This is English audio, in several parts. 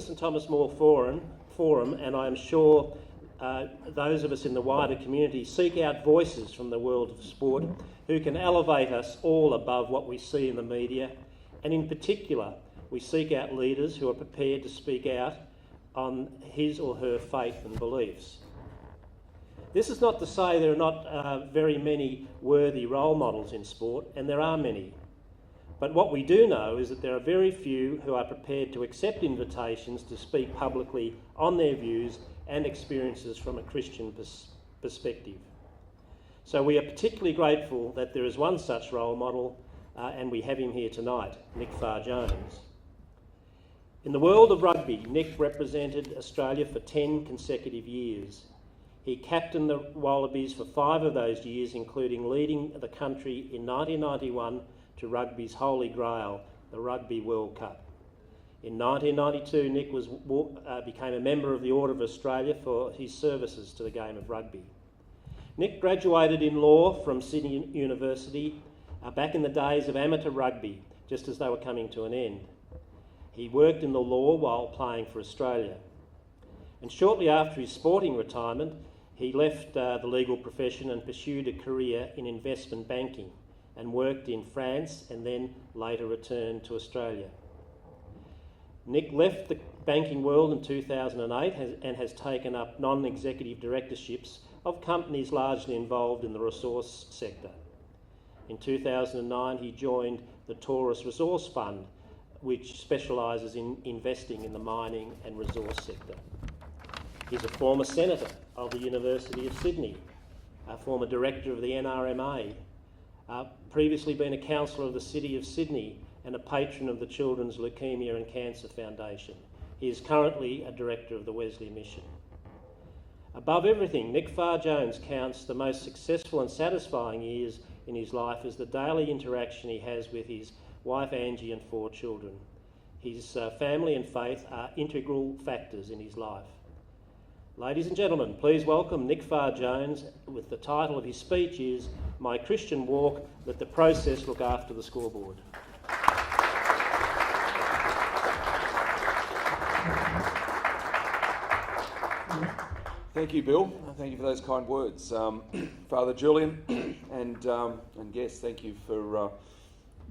St Thomas More Forum, and I am sure those of us in the wider community seek out voices from the world of sport who can elevate us all above what we see in the media, and in particular, we seek out leaders who are prepared to speak out on his or her faith and beliefs. This is not to say there are not very many worthy role models in sport, and there are many. But what we do know is that there are very few who are prepared to accept invitations to speak publicly on their views and experiences from a Christian perspective. So we are particularly grateful that there is one such role model, and we have him here tonight, Nick Farr-Jones. In the world of rugby, Nick represented Australia for 10 consecutive years. He captained the Wallabies for 5 of those years, including leading the country in 1991 to rugby's holy grail, the Rugby World Cup. In 1992, Nick became a member of the Order of Australia for his services to the game of rugby. Nick graduated in law from Sydney University back in the days of amateur rugby, just as they were coming to an end. He worked in the law while playing for Australia. And shortly after his sporting retirement, he left the legal profession and pursued a career in investment banking and worked in France and then later returned to Australia. Nick left the banking world in 2008 and has taken up non-executive directorships of companies largely involved in the resource sector. In 2009, he joined the Taurus Resource Fund, which specialises in investing in the mining and resource sector. He's a former senator of the University of Sydney, a former director of the NRMA, previously been a councillor of the City of Sydney and a patron of the Children's Leukaemia and Cancer Foundation. He is currently a director of the Wesley Mission. Above everything, Nick Farr-Jones counts the most successful and satisfying years in his life as the daily interaction he has with his wife Angie and 4 children. His family and faith are integral factors in his life. Ladies and gentlemen, please welcome Nick Farr-Jones with the title of his speech is My Christian Walk, Let the Process Look After the Scoreboard. Thank you, Bill. Thank you for those kind words. Father Julian and guests, thank you for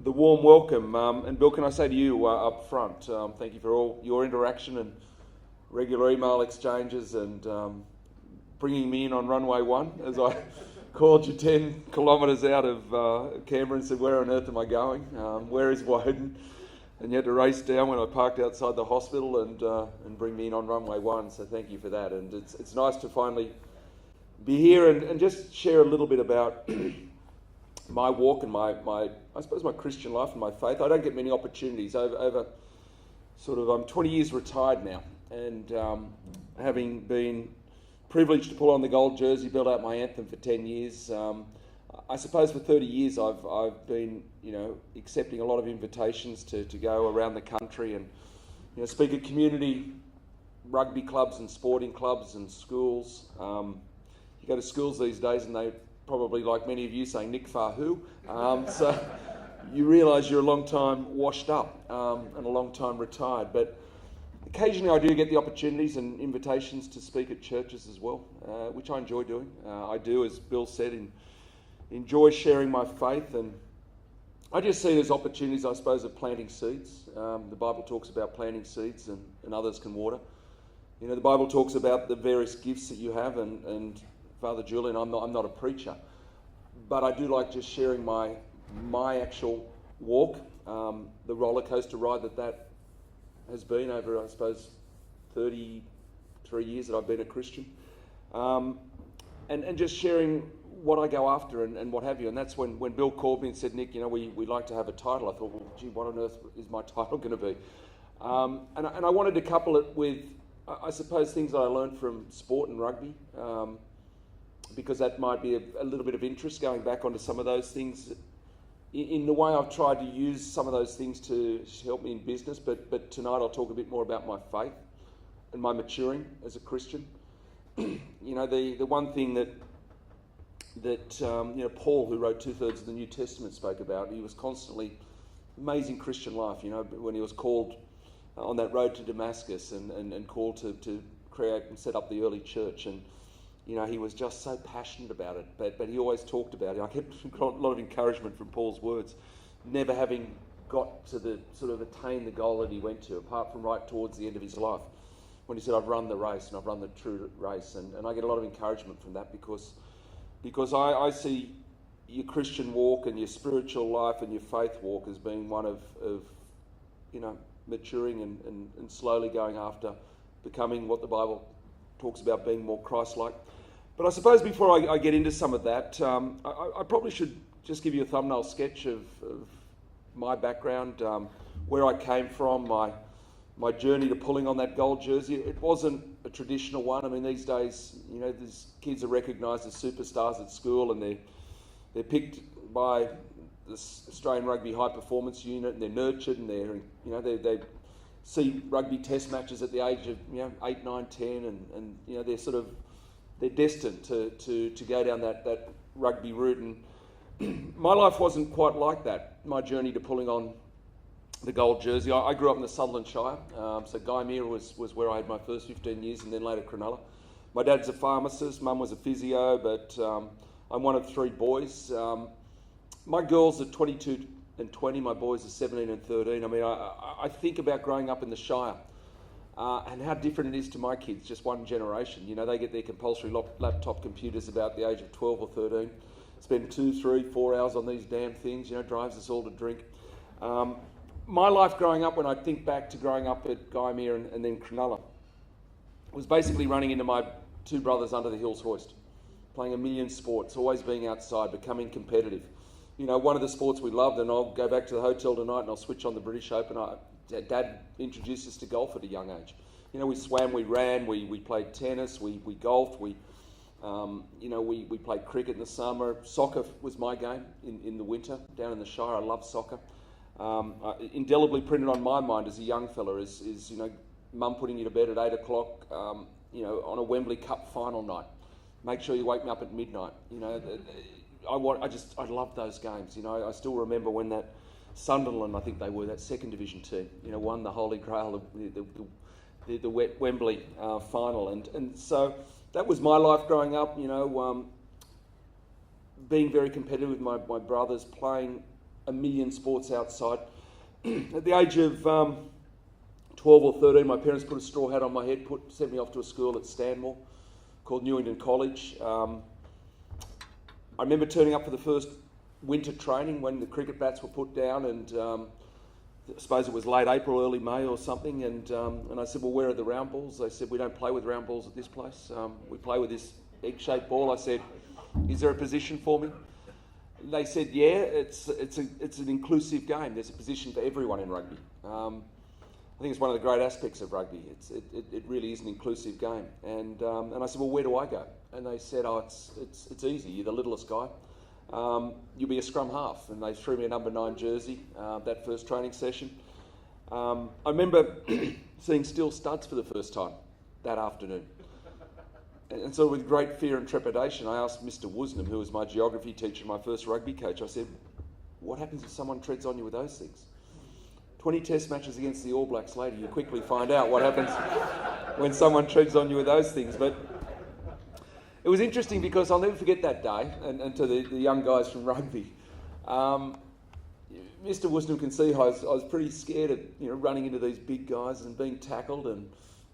the warm welcome. And Bill, can I say to you up front, thank you for all your interaction and regular email exchanges and bringing me in on runway 1 as I called you 10 kilometres out of Canberra and said, where on earth am I going? Where is Woden? And you had to race down when I parked outside the hospital and bring me in on runway 1. So thank you for that. And it's nice to finally be here and just share a little bit about my walk and my I suppose my Christian life and my faith. I don't get many opportunities over sort of, I'm 20 years retired now, and having been privileged to pull on the gold jersey, build out my anthem for 10 years. I suppose for 30 years I've been, accepting a lot of invitations to go around the country and, speak at community rugby clubs and sporting clubs and schools. You go to schools these days and they probably, like many of you, saying Nick Farr who? So you realise you're a long time washed up and a long time retired. But occasionally I do get the opportunities and invitations to speak at churches as well, which I enjoy doing. I do, as Bill said, enjoy sharing my faith, and I just see there's opportunities, I suppose, of planting seeds. The Bible talks about planting seeds and others can water. The Bible talks about the various gifts that you have, and Father Julian, I'm not a preacher, but I do like just sharing my actual walk, the roller coaster ride that has been over, I suppose, 33 years that I've been a Christian, and just sharing what I go after and what have you. And that's when Bill called me and said, Nick, we'd like to have a title. I thought, well, gee, what on earth is my title going to be? And I wanted to couple it with, I suppose, things that I learned from sport and rugby, because that might be a little bit of interest going back onto some of those things. In the way I've tried to use some of those things to help me in business, but tonight I'll talk a bit more about my faith and my maturing as a Christian. The one thing that Paul, who wrote 2/3 of the New Testament, spoke about, he was constantly amazing Christian life. When he was called on that road to Damascus and called to create and set up the early church. And he was just so passionate about it, but he always talked about it. I kept got a lot of encouragement from Paul's words, never having got to the sort of attain the goal that he went to, apart from right towards the end of his life, when he said, I've run the race and I've run the true race. And I get a lot of encouragement from that because I see your Christian walk and your spiritual life and your faith walk as being one of maturing and slowly going after becoming what the Bible talks about, being more Christ-like. But I suppose before I get into some of that, I probably should just give you a thumbnail sketch of my background, where I came from, my journey to pulling on that gold jersey. It wasn't a traditional one. I mean, these days, these kids are recognised as superstars at school, and they're picked by the Australian Rugby High Performance Unit, and they're nurtured, and they see rugby test matches at the age of 8, 9, 10, and they're destined to go down that rugby route. And my life wasn't quite like that. My journey to pulling on the gold jersey. I grew up in the Sutherland Shire, so Gymea was where I had my first 15 years, and then later Cronulla. My dad's a pharmacist, mum was a physio, but I'm one of 3 boys. My girls are 22 and 20, my boys are 17 and 13. I mean, I think about growing up in the Shire and how different it is to my kids, just one generation. They get their compulsory laptop computers about the age of 12 or 13, spend 2, 3, 4 hours on these damn things, drives us all to drink. My life growing up, when I think back to growing up at Gymea and then Cronulla, was basically running into my 2 brothers under the Hills hoist, playing a million sports, always being outside, becoming competitive. One of the sports we loved, and I'll go back to the hotel tonight and I'll switch on the British Open. Dad introduced us to golf at a young age. We swam, we ran, we played tennis, we golfed, we played cricket in the summer. Soccer was my game in the winter down in the Shire. I loved soccer. Indelibly printed on my mind as a young fella is mum putting you to bed at 8 o'clock, on a Wembley Cup final night. Make sure you wake me up at midnight. I loved those games. I still remember when that Sunderland, I think they were, that second division team, won the Holy Grail, the Wembley final, and so that was my life growing up. Being very competitive with my brothers, playing a million sports outside. At the age of 12 or 13, my parents put a straw hat on my head, sent me off to a school at Stanmore called Newington College. I remember turning up for the first winter training when the cricket bats were put down, and I suppose it was late April, early May or something, and I said, well, where are the round balls? They said, we don't play with round balls at this place. We play with this egg-shaped ball. I said, is there a position for me? They said, yeah, it's an inclusive game. There's a position for everyone in rugby. I think it's one of the great aspects of rugby. It really is an inclusive game. And I said, well, where do I go? And they said, oh, it's easy. You're the littlest guy. You'll be a scrum half. And they threw me a number 9 jersey that first training session. I remember seeing steel studs for the first time that afternoon. And so with great fear and trepidation, I asked Mr. Woosnam, who was my geography teacher, my first rugby coach, I said, what happens if someone treads on you with those things? 20 test matches against the All Blacks later, you quickly find out what happens when someone treads on you with those things. But it was interesting because I'll never forget that day, and to the young guys from rugby. Mr. Woosnam can see I was pretty scared of running into these big guys and being tackled, and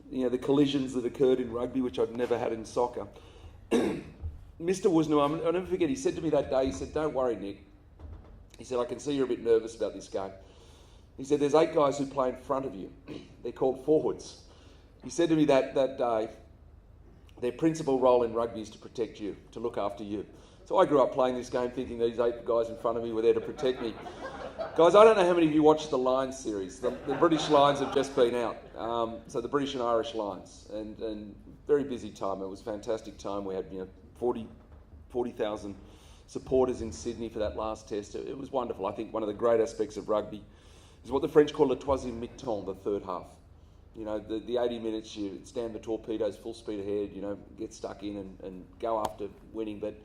the collisions that occurred in rugby, which I'd never had in soccer. Mr. Woosnam, I'll never forget, he said to me that day, he said, don't worry, Nick. He said, I can see you're a bit nervous about this game. He said, there's 8 guys who play in front of you. They're called forwards. He said to me that day, their principal role in rugby is to protect you, to look after you. So I grew up playing this game thinking these 8 guys in front of me were there to protect me. Guys, I don't know how many of you watched the Lions series. The British Lions have just been out. So the British and Irish Lions. And very busy time. It was a fantastic time. We had 40,000 supporters in Sydney for that last test. It was wonderful. I think one of the great aspects of rugby is what the French call le troisième mi-temps, the third half. The 80 minutes, you stand the torpedoes full speed ahead, get stuck in and go after winning. But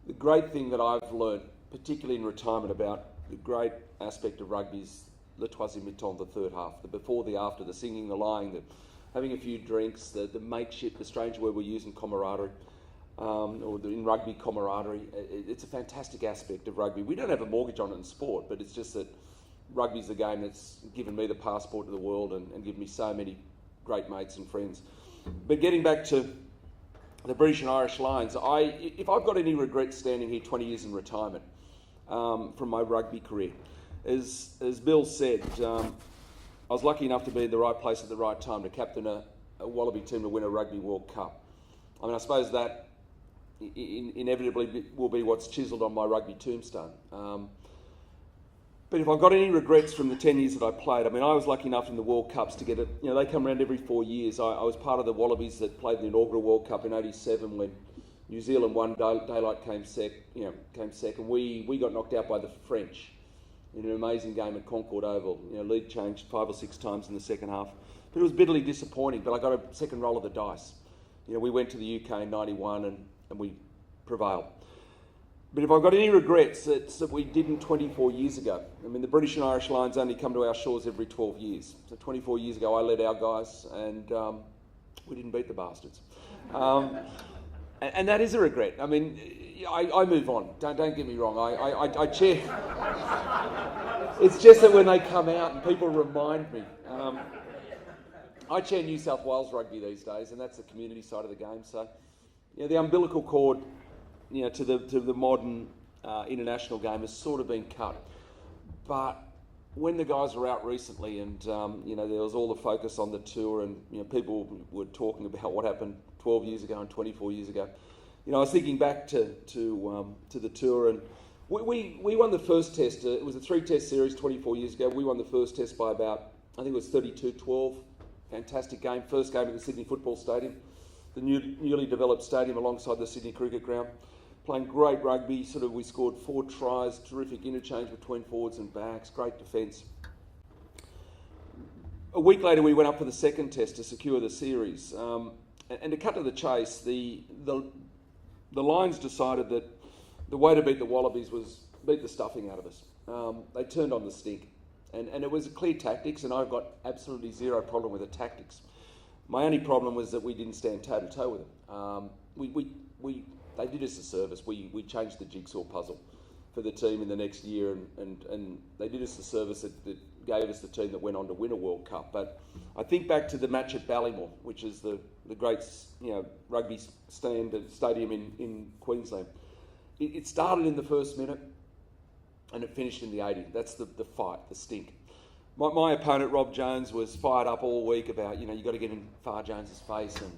the great thing that I've learned, particularly in retirement, about the great aspect of rugby is le troisième mi-temps, the third half, the before, the after, the singing, the lying, the having a few drinks, the mateship, the strange word we use in camaraderie, in rugby, camaraderie. It's a fantastic aspect of rugby. We don't have a mortgage on it in sport, but it's just that rugby's the game that's given me the passport to the world and given me so many great mates and friends. But getting back to the British and Irish Lions, if I've got any regrets standing here 20 years in retirement from my rugby career, as Bill said, I was lucky enough to be in the right place at the right time to captain a Wallaby team to win a Rugby World Cup. I mean, I suppose that inevitably will be what's chiselled on my rugby tombstone. But if I've got any regrets from the 10 years that I played, I mean, I was lucky enough in the World Cups to get it. You know, they come around every 4 years. I was part of the Wallabies that played the inaugural World Cup in '87 when New Zealand won. Daylight came second. We got knocked out by the French in an amazing game at Concord Oval. You know, lead changed 5 or 6 times in the second half. But it was bitterly disappointing. But I got a second roll of the dice. You know, we went to the UK in '91 and we prevailed. But if I've got any regrets, it's that we didn't 24 years ago. I mean, the British and Irish Lions only come to our shores every 12 years. So 24 years ago, I led our guys, and we didn't beat the bastards. And that is a regret. I mean, I move on. Don't get me wrong. I chair. It's just that when they come out and people remind me. I chair New South Wales Rugby these days, and that's the community side of the game. So, you know, the umbilical cord, you know, to the modern international game has sort of been cut. But when the guys were out recently, and you know, there was all the focus on the tour, and you know, people were talking about what happened 12 years ago and 24 years ago. You know, I was thinking back to the tour, and we won the first test. It was a 3-test series 24 years ago. We won the first test by about, I think it was 32-12. Fantastic game. First game at the Sydney Football Stadium, the newly developed stadium alongside the Sydney Cricket Ground. Playing great rugby, we scored 4 tries, terrific interchange between forwards and backs, great defence. A week later, we went up for the second test to secure the series. And to cut to the chase, the Lions decided that the way to beat the Wallabies was beat the stuffing out of us. They turned on the stink. And it was a clear tactics, and I've got absolutely zero problem with the tactics. My only problem was that we didn't stand toe-to-toe with them. They did us a service. We changed the jigsaw puzzle for the team in the next year, and they did us a service that gave us the team that went on to win a World Cup. But I think back to the match at Ballymore, which is the great rugby stadium in Queensland. It started in the first minute, and it finished in the 80th. That's the fight, the stink. My opponent, Rob Jones, was fired up all week about, you got to get in Farr-Jones' face and,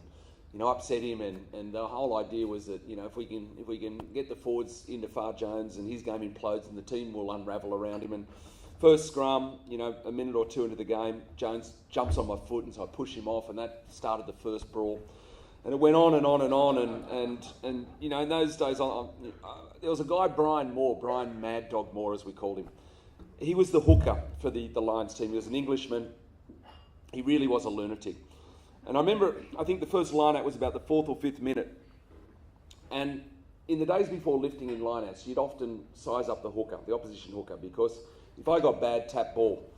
upset him, and the whole idea was that, if we can get the forwards into Farr-Jones and his game implodes and the team will unravel around him. And first scrum, a minute or two into the game, Jones jumps on my foot, and so I push him off, and that started the first brawl. And it went on and on and on, and in those days, there was a guy, Brian Mad Dog Moore, as we called him. He was the hooker for the Lions team. He was an Englishman. He really was a lunatic. And I remember, I think the first line-out was about the 4th or 5th minute. And in the days before lifting in line-outs, you'd often size up the hooker, the opposition hooker, because if I got bad tap ball,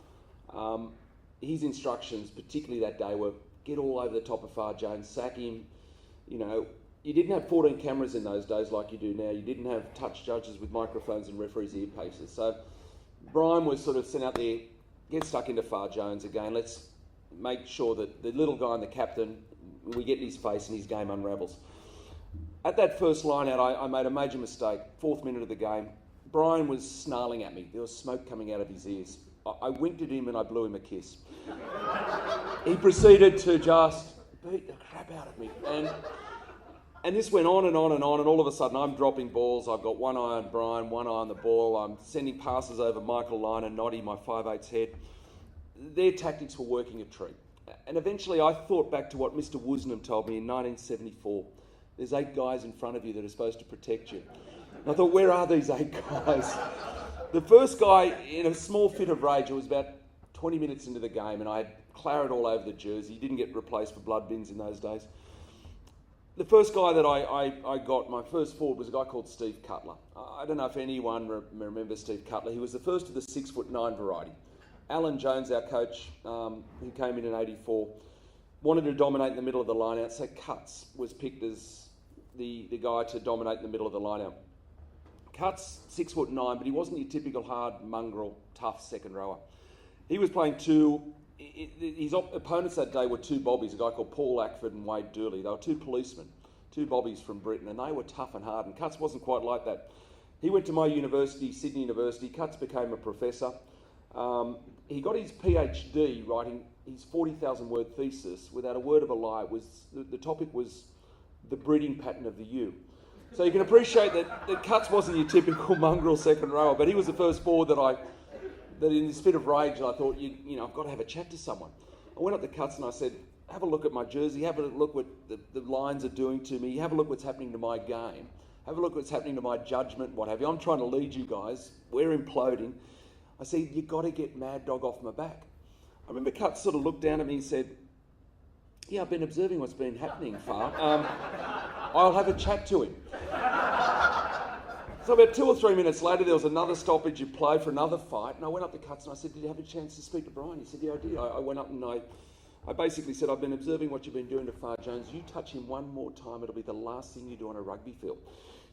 his instructions, particularly that day, were get all over the top of Farr-Jones, sack him. You didn't have 14 cameras in those days like you do now. You didn't have touch judges with microphones and referees' earpieces. So Brian was sort of sent out there, get stuck into Farr-Jones again. Let's make sure that the little guy and the captain, we get in his face and his game unravels. At that first line out, I made a major mistake. 4th minute of the game. Brian was snarling at me. There was smoke coming out of his ears. I winked at him and I blew him a kiss. He proceeded to just beat the crap out of me. And this went on and on and on, and all of a sudden I'm dropping balls. I've got one eye on Brian, one eye on the ball. I'm sending passes over Michael Lyon and Noddy, my 5'8's head. Their tactics were working a treat. And eventually I thought back to what Mr. Woosnam told me in 1974. There's 8 guys in front of you that are supposed to protect you. And I thought, where are these 8 guys? The first guy, in a small fit of rage, it was about 20 minutes into the game, and I had claret all over the jersey. He didn't get replaced for blood bins in those days. The first guy that I got, my first forward, was a guy called Steve Cutler. I don't know if anyone remembers Steve Cutler. He was the first of the 6'9" variety. Alan Jones, our coach, who came in '84, wanted to dominate in the middle of the line-out, so Cuts was picked as the guy to dominate in the middle of the line-out. Cuts, 6'9", but he wasn't your typical hard, mongrel, tough second rower. He was playing his opponents that day were two bobbies, a guy called Paul Ackford and Wade Dooley. They were two policemen, two bobbies from Britain, and they were tough and hard, and Cuts wasn't quite like that. He went to my university, Sydney University. Cuts became a professor. He got his PhD writing his 40,000-word thesis without a word of a lie. The topic was the breeding pattern of the ewe. So you can appreciate that Cuts wasn't your typical mongrel second rower, but he was the first forward that in this fit of rage, I thought, I've got to have a chat to someone. I went up to Cuts and I said, have a look at my jersey, have a look what the lines are doing to me, have a look what's happening to my game, have a look what's happening to my judgment, what have you. I'm trying to lead you guys. We're imploding. I said, you've got to get Mad Dog off my back. I remember Cuts sort of looked down at me and said, yeah, I've been observing what's been happening, Farr. I'll have a chat to him. So about 2 or 3 minutes later, there was another stoppage of play for another fight, and I went up to Cuts and I said, did you have a chance to speak to Brian? He said, yeah, I did. I went up and I basically said, I've been observing what you've been doing to Farr-Jones. You touch him one more time, it'll be the last thing you do on a rugby field.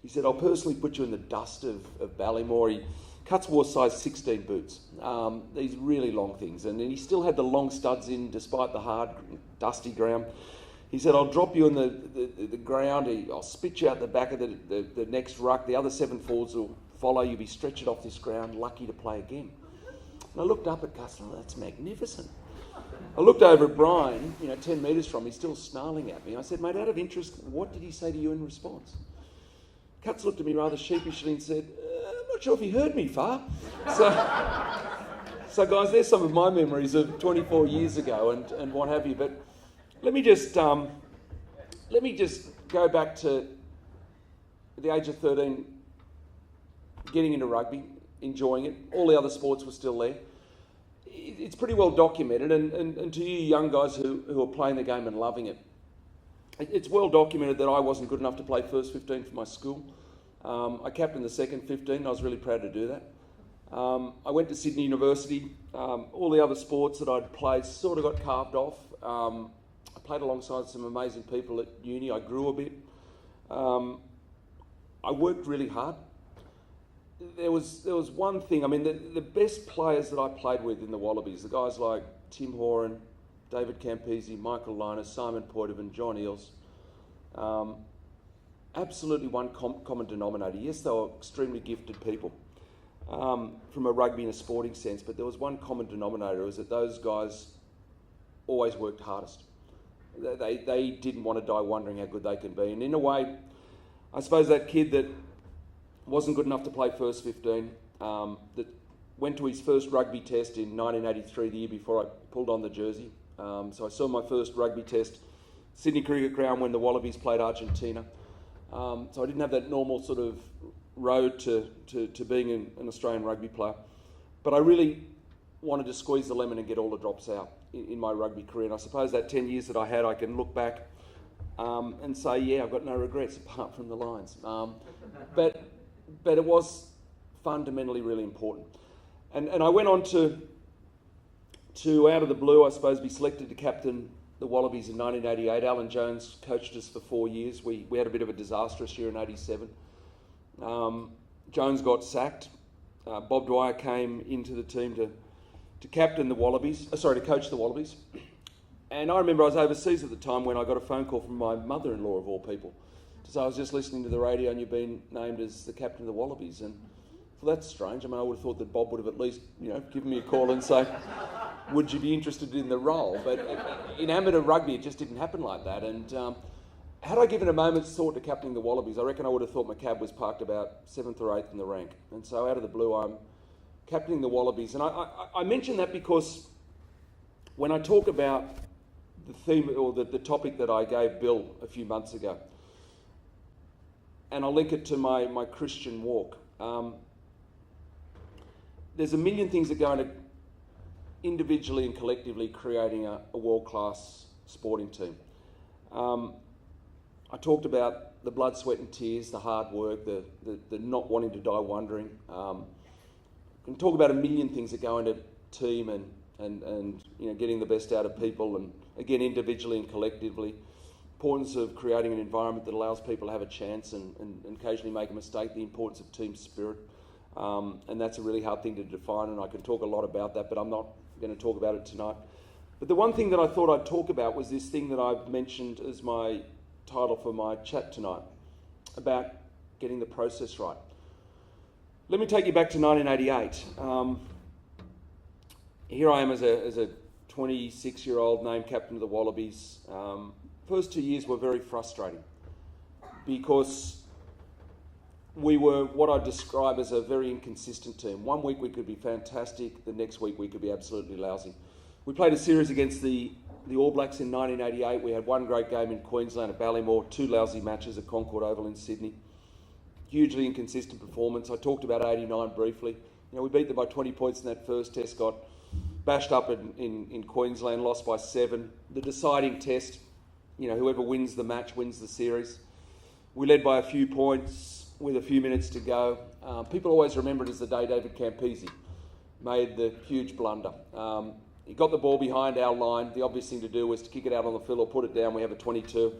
He said, I'll personally put you in the dust of Ballymore. Cuts wore size 16 boots, these really long things, and he still had the long studs in despite the hard, dusty ground. He said, I'll drop you in the ground, I'll spit you out the back of the next ruck, the other 7 forwards will follow, you'll be stretched off this ground, lucky to play again. And I looked up at Cuts and that's magnificent. I looked over at Brian, 10 metres from me, still snarling at me. I said, mate, out of interest, what did he say to you in response? Cuts looked at me rather sheepishly and said, I'm not sure if he heard me, Farr. So guys, there's some of my memories of 24 years ago and what have you. But let me just go back to the age of 13, getting into rugby, enjoying it. All the other sports were still there. It's pretty well documented, and to you young guys who are playing the game and loving it, it's well documented that I wasn't good enough to play first 15 for my school. I captained the second 15. I was really proud to do that. I went to Sydney University. All the other sports that I'd played sort of got carved off. I played alongside some amazing people at uni. I grew a bit. I worked really hard. There was one thing. I mean, the best players that I played with in the Wallabies, the guys like Tim Horan, David Campese, Michael Linus, Simon Poitevin, John Eales, absolutely one common denominator. Yes, they were extremely gifted people from a rugby and a sporting sense, but there was one common denominator, was that those guys always worked hardest. They didn't want to die wondering how good they can be. And in a way, I suppose that kid that wasn't good enough to play first 15, that went to his first rugby test in 1983, the year before I pulled on the jersey. So I saw my first rugby test, Sydney Cricket Ground, when the Wallabies played Argentina. So I didn't have that normal sort of road to being an Australian rugby player. But I really wanted to squeeze the lemon and get all the drops out in my rugby career. And I suppose that 10 years that I had, I can look back and say, yeah, I've got no regrets apart from the lines. But it was fundamentally really important. And I went on to out of the blue, I suppose, be selected to captain the Wallabies in 1988. Alan Jones coached us for 4 years. We had a bit of a disastrous year in 87. Jones got sacked. Bob Dwyer came into the team to captain the Wallabies, to coach the Wallabies. And I remember I was overseas at the time when I got a phone call from my mother-in-law, of all people, to say, I was just listening to the radio and you've been named as the captain of the Wallabies. And well, that's strange. I mean, I would have thought that Bob would have at least, given me a call and say, would you be interested in the role? But in amateur rugby, it just didn't happen like that. And had I given a moment's thought to captaining the Wallabies, I reckon I would have thought my cab was parked about 7th or 8th in the rank. And so out of the blue, I'm captaining the Wallabies. And I mention that because when I talk about the theme or the topic that I gave Bill a few months ago, and I'll link it to my Christian walk, there's a million things that go into individually and collectively creating a world-class sporting team. I talked about the blood, sweat and tears, the hard work, the not wanting to die wondering. I can talk about a million things that go into team and getting the best out of people, and again individually and collectively. Importance of creating an environment that allows people to have a chance and occasionally make a mistake. The importance of team spirit, and that's a really hard thing to define. And I can talk a lot about that, but I'm not going to talk about it tonight. But the one thing that I thought I'd talk about was this thing that I've mentioned as my title for my chat tonight, about getting the process right. Let me take you back to 1988. Here I am as a 26-year-old named captain of the Wallabies. First 2 years were very frustrating because we were what I describe as a very inconsistent team. 1 week we could be fantastic, the next week we could be absolutely lousy. We played a series against the All Blacks in 1988. We had one great game in Queensland at Ballymore, 2 lousy matches at Concord Oval in Sydney. Hugely inconsistent performance. I talked about 89 briefly. We beat them by 20 points in that first test, got bashed up in Queensland, lost by 7. The deciding test, whoever wins the match wins the series. We led by a few points with a few minutes to go. People always remember it as the day David Campese made the huge blunder. He got the ball behind our line. The obvious thing to do was to kick it out on the field or put it down. We have a 22.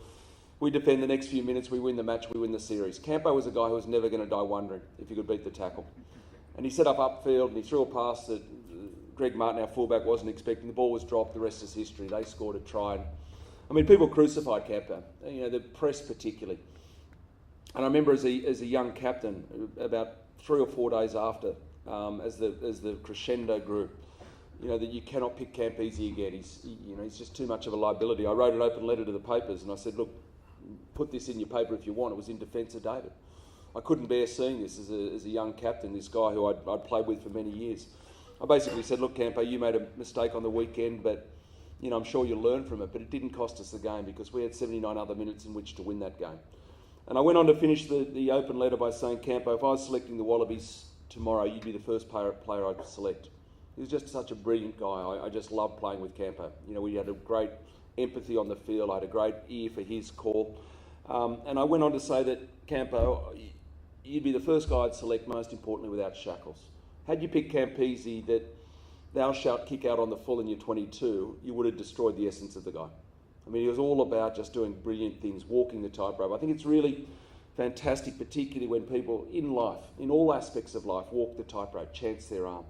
We defend the next few minutes. We win the match. We win the series. Campo was a guy who was never going to die wondering if he could beat the tackle. And he set up upfield and he threw a pass that Greg Martin, our fullback, wasn't expecting. The ball was dropped. The rest is history. They scored a try. People crucified Campo, the press particularly. And I remember as a young captain, about 3 or 4 days after, as the crescendo grew, that you cannot pick Campese again. He's just too much of a liability. I wrote an open letter to the papers and I said, look, put this in your paper if you want. It was in defence of David. I couldn't bear seeing this as a young captain, this guy who I'd played with for many years. I basically said, look, Campo, you made a mistake on the weekend, but I'm sure you'll learn from it. But it didn't cost us the game because we had 79 other minutes in which to win that game. And I went on to finish the open letter by saying, Campo, if I was selecting the Wallabies tomorrow, you'd be the first player I'd select. He was just such a brilliant guy. I just loved playing with Campo. We had a great empathy on the field. I had a great ear for his call. And I went on to say that, Campo, you'd be the first guy I'd select, most importantly, without shackles. Had you picked Campese that thou shalt kick out on the full in your 22, you would have destroyed the essence of the guy. He was all about just doing brilliant things, walking the tightrope. I think it's really fantastic, particularly when people in life, in all aspects of life, walk the tightrope, chance their arm.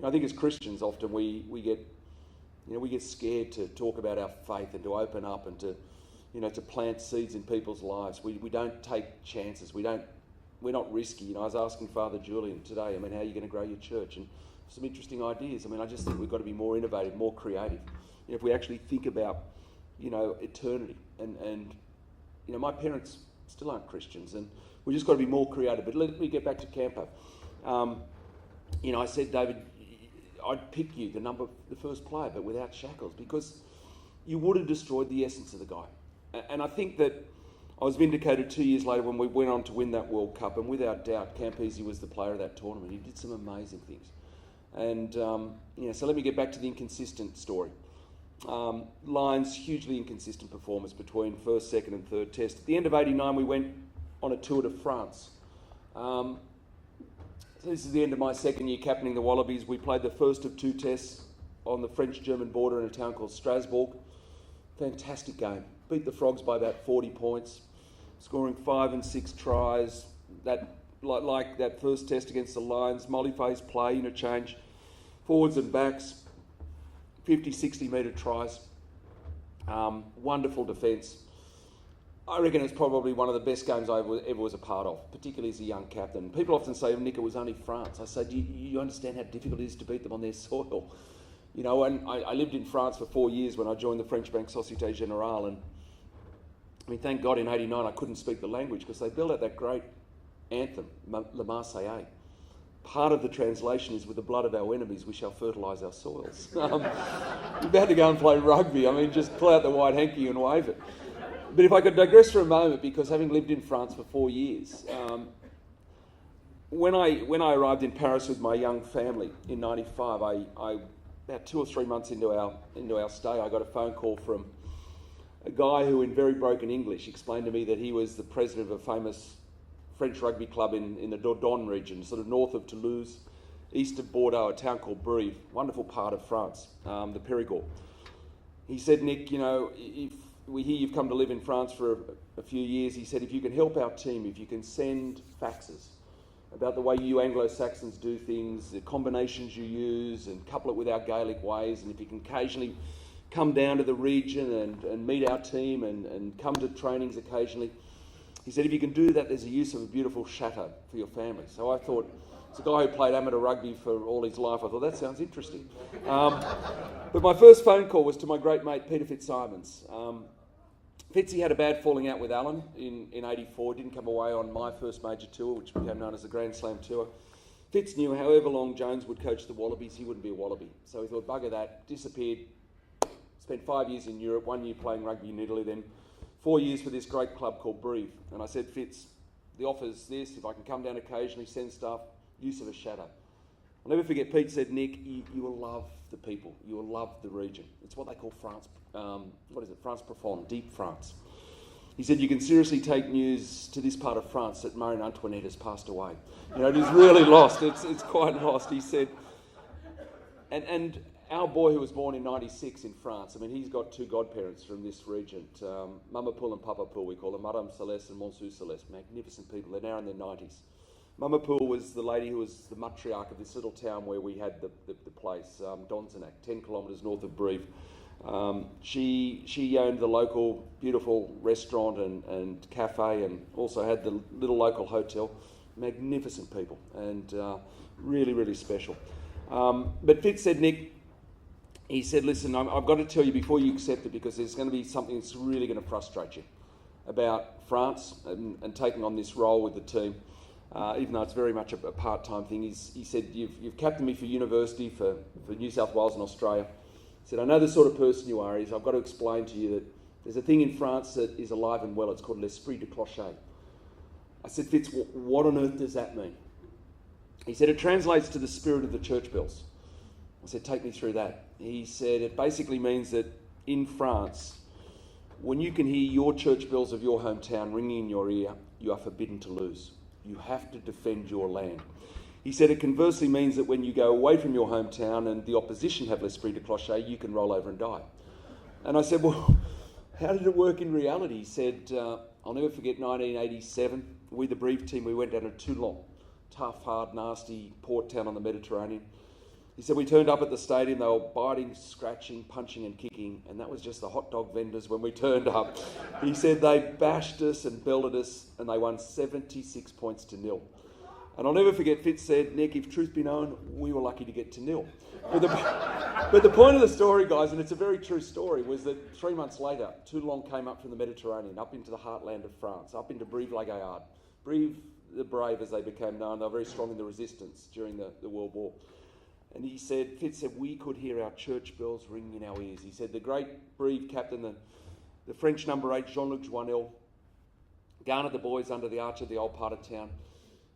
I think as Christians, often we get scared to talk about our faith and to open up and to plant seeds in people's lives. We don't take chances. We're not risky. I was asking Father Julian today, how are you going to grow your church? And some interesting ideas. I just think we've got to be more innovative, more creative. If we actually think about, eternity. And my parents still aren't Christians, and we just got to be more creative. But let me get back to Campo. I said, David, I'd pick you, the first player, but without shackles, because you would have destroyed the essence of the guy. And I think that I was vindicated 2 years later when we went on to win that World Cup, and without doubt, Campese was the player of that tournament. He did some amazing things. And, so let me get back to the inconsistent story. Lions, hugely inconsistent performance between first, second and third test. At the end of 89, we went on a tour to France. So this is the end of my second year captaining the Wallabies. We played the first of 2 tests on the French-German border in a town called Strasbourg. Fantastic game. Beat the Frogs by about 40 points, scoring 5 and 6 tries. Like that first test against the Lions, Molly-Faye's play, interchange, forwards and backs, 50, 60 metre tries. Wonderful defence. I reckon it's probably one of the best games I ever was a part of, particularly as a young captain. People often say, Nick, it was only France. I say, do you understand how difficult it is to beat them on their soil? And I lived in France for 4 years when I joined the French Bank Société Générale. And thank God in 89 I couldn't speak the language because they built out that great anthem, Le Marseillaise. Part of the translation is, with the blood of our enemies, we shall fertilise our soils. You're about to go and play rugby. Just pull out the white hanky and wave it. But if I could digress for a moment, because having lived in France for 4 years, when I arrived in Paris with my young family in 95, I about 2 or 3 months into our stay, I got a phone call from a guy who, in very broken English, explained to me that he was the president of a famous French rugby club in the Dordogne region, sort of north of Toulouse, east of Bordeaux, a town called Brive, wonderful part of France, the Périgord. He said, Nick, you know, if we hear you've come to live in France for a few years, he said, if you can help our team, if you can send faxes about the way you Anglo-Saxons do things, the combinations you use, and couple it with our Gaelic ways, and if you can occasionally come down to the region and meet our team and come to trainings occasionally. He said, if you can do that, there's a use of a beautiful chateau for your family. So I thought, it's a guy who played amateur rugby for all his life. I thought, that sounds interesting. But my first phone call was to my great mate, Peter Fitzsimons. Fitzy had a bad falling out with Alan in 84, didn't come away on my first major tour, which became known as the Grand Slam Tour. Fitz knew however long Jones would coach the Wallabies, he wouldn't be a Wallaby. So he thought, bugger that, disappeared. Spent 5 years in Europe, 1 year playing rugby in Italy, then 4 years for this great club called Brive. And I said, Fitz, the offer's this, if I can come down occasionally, send stuff, use of a shadow. I'll never forget, Pete said, Nick, you will love the people, you will love the region. It's what they call France, France profonde, deep France. He said, you can seriously take news to this part of France that Marie Antoinette has passed away. You know, it is really lost, it's quite lost, he said. And our boy who was born in 96 in France, I mean, he's got two godparents from this region, Mama Poul and Papa Poul, we call them, Madame Celeste and Monsieur Celeste, magnificent people, they're now in their 90s. Mama Poul was the lady who was the matriarch of this little town where we had the place, Donzenac, 10 kilometres north of Brive. She owned the local beautiful restaurant and cafe, and also had the little local hotel. Magnificent people, and really, really special. But Fitz said, Nick, he said, listen, I've got to tell you before you accept it, because there's going to be something that's really going to frustrate you about France and taking on this role with the team, even though it's very much a part-time thing. He said, you've captained me for university for New South Wales and Australia. He said, I know the sort of person you are. I've got to explain to you that there's a thing in France that is alive and well. It's called l'esprit de clocher. I said, Fitz, what on earth does that mean? He said, it translates to the spirit of the church bells. I said, take me through that. He said, it basically means that in France, when you can hear your church bells of your hometown ringing in your ear, you are forbidden to lose. You have to defend your land. He said, it conversely means that when you go away from your hometown and the opposition have l'esprit de clocher, you can roll over and die. And I said, well, how did it work in reality? He said, I'll never forget 1987. We, the Brive team, we went down to Toulon, tough, hard, nasty port town on the Mediterranean. He said, we turned up at the stadium, they were biting, scratching, punching and kicking, and that was just the hot dog vendors when we turned up. He said they bashed us and belted us, and they won 76 points to 0. And I'll never forget, Fitz said, Nick, if truth be known, we were lucky to get to 0. But the point of the story, guys, and it's a very true story, was that 3 months later, Toulon came up from the Mediterranean, up into the heartland of France, up into Brive-la-Gaillarde. Brive, the brave as they became known, they were very strong in the resistance during the World War. And he said, Fitz said, we could hear our church bells ringing in our ears. He said, the great Brive captain, the French number 8, Jean-Luc Joinel, garnered the boys under the arch of the old part of town.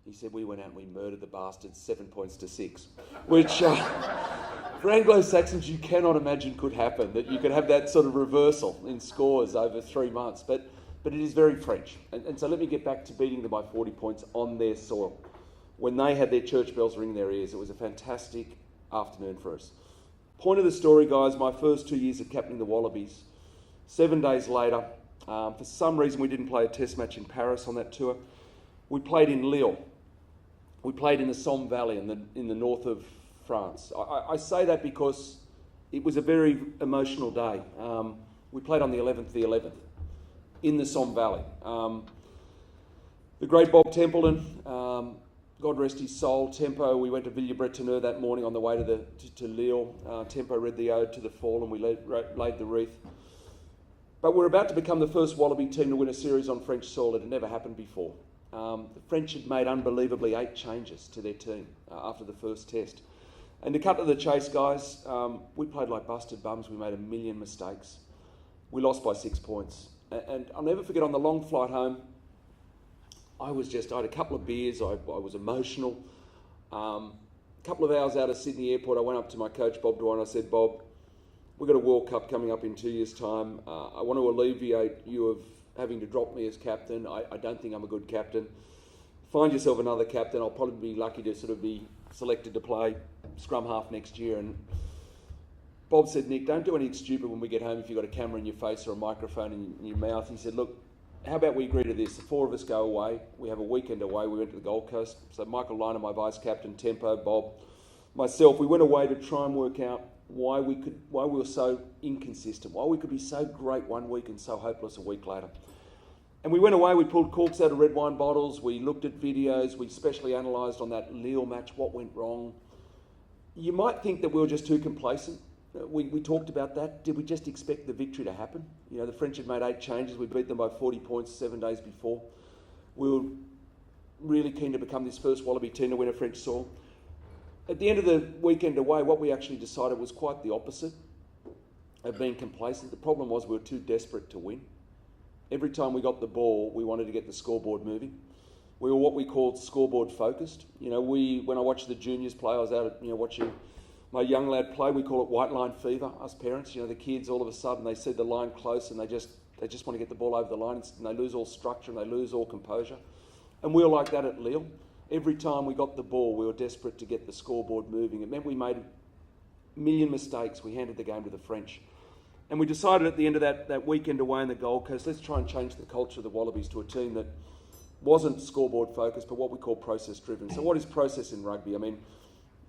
He said, we went out and we murdered the bastards 7 points to 6, which for Anglo-Saxons you cannot imagine could happen, that you could have that sort of reversal in scores over 3 months. But it is very French. And so let me get back to beating them by 40 points on their soil. When they had their church bells ring in their ears, it was a fantastic afternoon for us. Point of the story, guys, my first 2 years of captaining the Wallabies, 7 days later, for some reason we didn't play a test match in Paris on that tour. We played in Lille. We played in the Somme Valley in the north of France. I say that because it was a very emotional day. We played on the 11th in the Somme Valley. The great Bob Templeton, God rest his soul, Tempo, we went to Villers-Bretonneux that morning on the way to Lille. Tempo read the ode to the fallen, we laid the wreath. But we're about to become the first Wallaby team to win a series on French soil. It had never happened before. The French had made unbelievably 8 changes to their team after the first test. And to cut to the chase, guys, we played like busted bums. We made a million mistakes. We lost by 6 points. And I'll never forget, on the long flight home, I had a couple of beers, I was emotional. A couple of hours out of Sydney Airport, I went up to my coach, Bob Dwyer, and I said, Bob, we've got a World Cup coming up in 2 years' time. I want to alleviate you of having to drop me as captain. I don't think I'm a good captain. Find yourself another captain. I'll probably be lucky to sort of be selected to play scrum half next year, and Bob said, Nick, don't do anything stupid when we get home if you've got a camera in your face or a microphone in your mouth. He said, look, how about we agree to this? The four of us go away. We have a weekend away. We went to the Gold Coast. So Michael Liner, my vice captain, Tempo, Bob, myself, we went away to try and work out why we were so inconsistent, why we could be so great one week and so hopeless a week later. And we went away, we pulled corks out of red wine bottles, we looked at videos, we specially analysed on that Lille match what went wrong. You might think that we were just too complacent. We talked about that. Did we just expect the victory to happen? You know, the French had made 8 changes. We beat them by 40 points 7 days before. We were really keen to become this first Wallaby team to win a French soil. At the end of the weekend away, what we actually decided was quite the opposite of being complacent. The problem was we were too desperate to win. Every time we got the ball, we wanted to get the scoreboard moving. We were what we called scoreboard focused. You know, when I watched the juniors play, I was out, watching my young lad play. We call it white line fever, us parents. You know, the kids, all of a sudden, they see the line close and they just want to get the ball over the line, and they lose all structure and they lose all composure. And we were like that at Lille. Every time we got the ball, we were desperate to get the scoreboard moving. It meant we made a million mistakes. We handed the game to the French. And we decided at the end of that weekend away in the Gold Coast, let's try and change the culture of the Wallabies to a team that wasn't scoreboard focused, but what we call process driven. So what is process in rugby? I mean,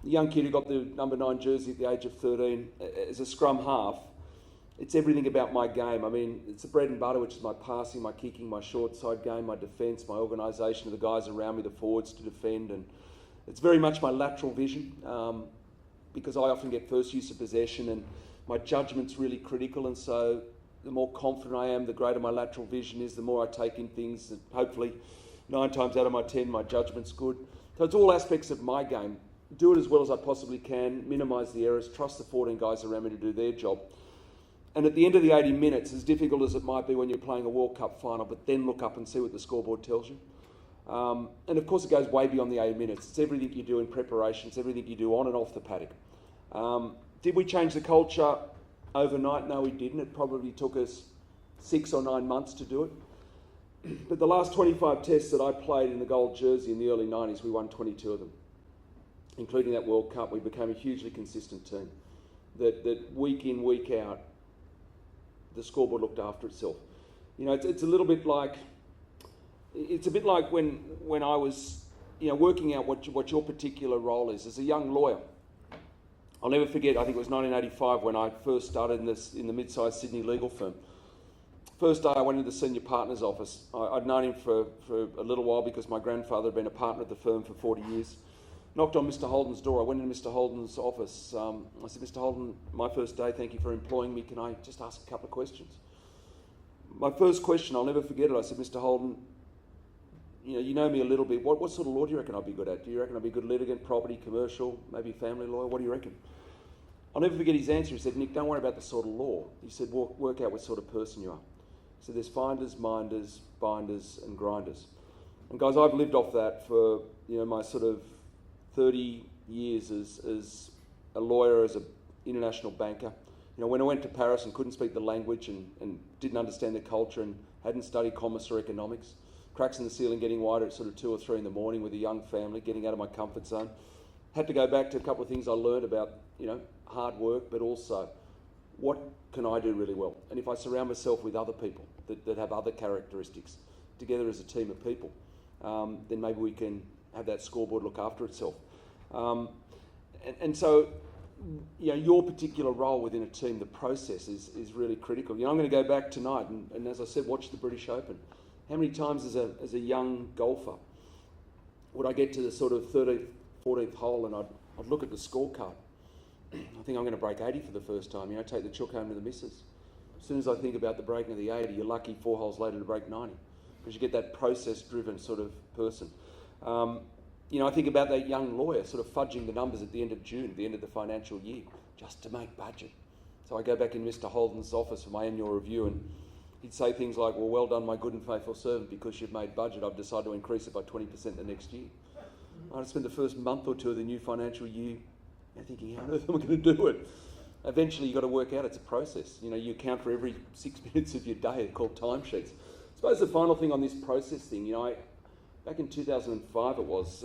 the young kid who got the number 9 jersey at the age of 13, as a scrum half, it's everything about my game. I mean, it's the bread and butter, which is my passing, my kicking, my short side game, my defence, my organisation of the guys around me, the forwards to defend. And it's very much my lateral vision, because I often get first use of possession and my judgment's really critical. And so the more confident I am, the greater my lateral vision is, the more I take in things. And hopefully 9 times out of my 10, my judgment's good. So it's all aspects of my game. Do it as well as I possibly can, minimise the errors, trust the 14 guys around me to do their job. And at the end of the 80 minutes, as difficult as it might be when you're playing a World Cup final, but then look up and see what the scoreboard tells you. And of course it goes way beyond the 80 minutes. It's everything you do in preparation, it's everything you do on and off the paddock. Did we change the culture overnight? No, we didn't. It probably took us 6 or 9 months to do it. But the last 25 tests that I played in the gold jersey in the early 90s, we won 22 of them. Including that World Cup, we became a hugely consistent team. That week in, week out, the scoreboard looked after itself. You know, it's a little bit like, it's a bit like when I was, working out what your particular role is as a young lawyer. I'll never forget, I think it was 1985 when I first started in the mid-sized Sydney legal firm. First day I went into the senior partner's office. I'd known him for a little while because my grandfather had been a partner at the firm for 40 years. Knocked on Mr. Holden's door. I went into Mr. Holden's office. I said, Mr. Holden, my first day, thank you for employing me. Can I just ask a couple of questions? My first question, I'll never forget it. I said, Mr. Holden, you know me a little bit. What sort of law do you reckon I'd be good at? Do you reckon I'd be good litigant, property, commercial, maybe family lawyer? What do you reckon? I'll never forget his answer. He said, Nick, don't worry about the sort of law. He said, work out what sort of person you are. So there's finders, minders, binders and grinders. And guys, I've lived off that for my sort of 30 years as a lawyer, as an international banker. When I went to Paris and couldn't speak the language and didn't understand the culture and hadn't studied commerce or economics, cracks in the ceiling getting wider at sort of 2 or 3 in the morning with a young family, getting out of my comfort zone. Had to go back to a couple of things I learned about, hard work, but also what can I do really well? And if I surround myself with other people that have other characteristics, together as a team of people, then maybe we can have that scoreboard look after itself. And so, your particular role within a team, the process is really critical. I'm going to go back tonight and as I said, watch the British Open. How many times as a young golfer would I get to the sort of 13th, 14th hole and I'd look at the scorecard. I think I'm going to break 80 for the first time. Take the chook home to the missus. As soon as I think about the breaking of the 80, you're lucky 4 holes later to break 90 because you get that process-driven sort of person. I think about that young lawyer sort of fudging the numbers at the end of June, the end of the financial year, just to make budget. So I go back in Mr. Holden's office for my annual review and he'd say things like, well done, my good and faithful servant, because you've made budget, I've decided to increase it by 20% the next year. I'd spend the first month or 2 of the new financial year thinking, how on earth am I going to do it? Eventually you've got to work out it's a process. You account for every 6 minutes of your day, they're called timesheets. I suppose the final thing on this process thing, back in 2005 it was,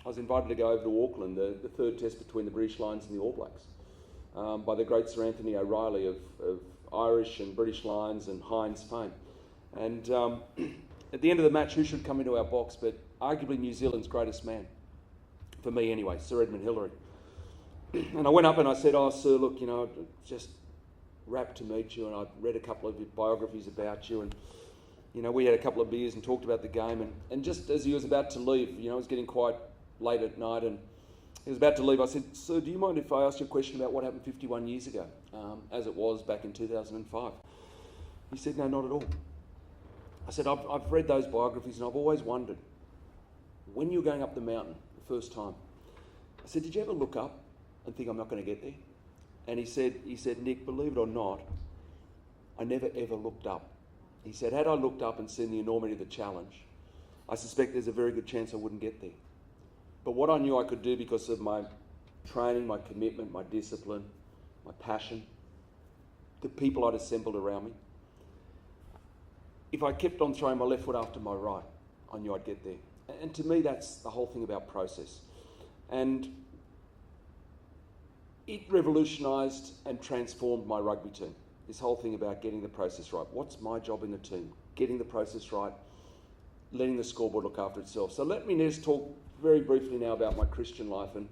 I was invited to go over to Auckland, the third test between the British Lions and the All Blacks, by the great Sir Anthony O'Reilly of Irish and British Lions and Heinz fame. And at the end of the match, who should come into our box but arguably New Zealand's greatest man, for me anyway, Sir Edmund Hillary. And I went up and I said, "Oh, sir, look, you know, just rapt to meet you, and I'd read a couple of biographies about you, and, you know, we had a couple of beers and talked about the game, and just as he was about to leave, you know, it was getting quite late at night, and he was about to leave, I said, "Sir, do you mind if I ask you a question about what happened 51 years ago, as it was back in 2005? He said, "No, not at all." I said, I've read those biographies, and I've always wondered, when you were going up the mountain the first time, I said, did you ever look up and think, I'm not going to get there? And he said, "Nick, believe it or not, I never ever looked up." He said, had I looked up and seen the enormity of the challenge, I suspect there's a very good chance I wouldn't get there. But what I knew I could do because of my training, my commitment, my discipline, my passion, the people I'd assembled around me, if I kept on throwing my left foot after my right, I knew I'd get there. And to me, that's the whole thing about process. And it revolutionised and transformed my rugby team. This whole thing about getting the process right. What's my job in the team? Getting the process right, letting the scoreboard look after itself. So let me just talk very briefly now about my Christian life and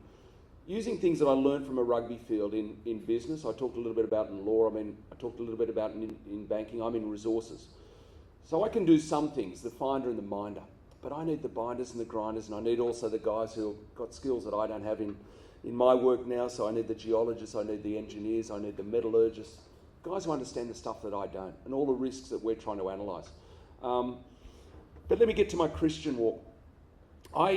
using things that I learned from a rugby field in business. I talked a little bit about in law. I talked a little bit about in banking. I'm in resources. So I can do some things, the finder and the minder, but I need the binders and the grinders, and I need also the guys who have got skills that I don't have in my work now. So I need the geologists, I need the engineers, I need the metallurgists, guys who understand the stuff that I don't, and all the risks that we're trying to analyse. But let me get to my Christian walk. I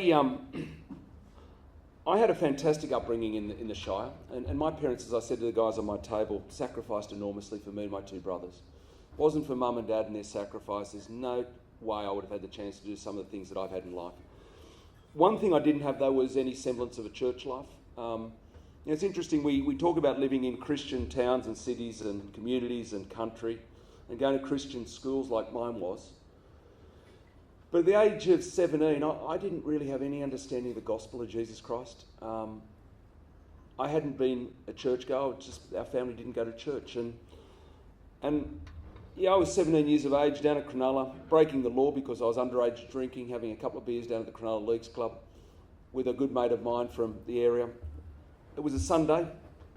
had a fantastic upbringing in the Shire, and my parents, as I said to the guys on my table, sacrificed enormously for me and my two brothers. It wasn't for mum and dad and their sacrifice, there's no way I would have had the chance to do some of the things that I've had in life. One thing I didn't have, though, was any semblance of a church life. It's interesting, we talk about living in Christian towns and cities and communities and country and going to Christian schools like mine was. But at the age of 17, I didn't really have any understanding of the gospel of Jesus Christ. I hadn't been a churchgoer, our family didn't go to church. And I was 17 years of age down at Cronulla, breaking the law because I was underage drinking, having a couple of beers down at the Cronulla Leagues Club with a good mate of mine from the area. It was a Sunday.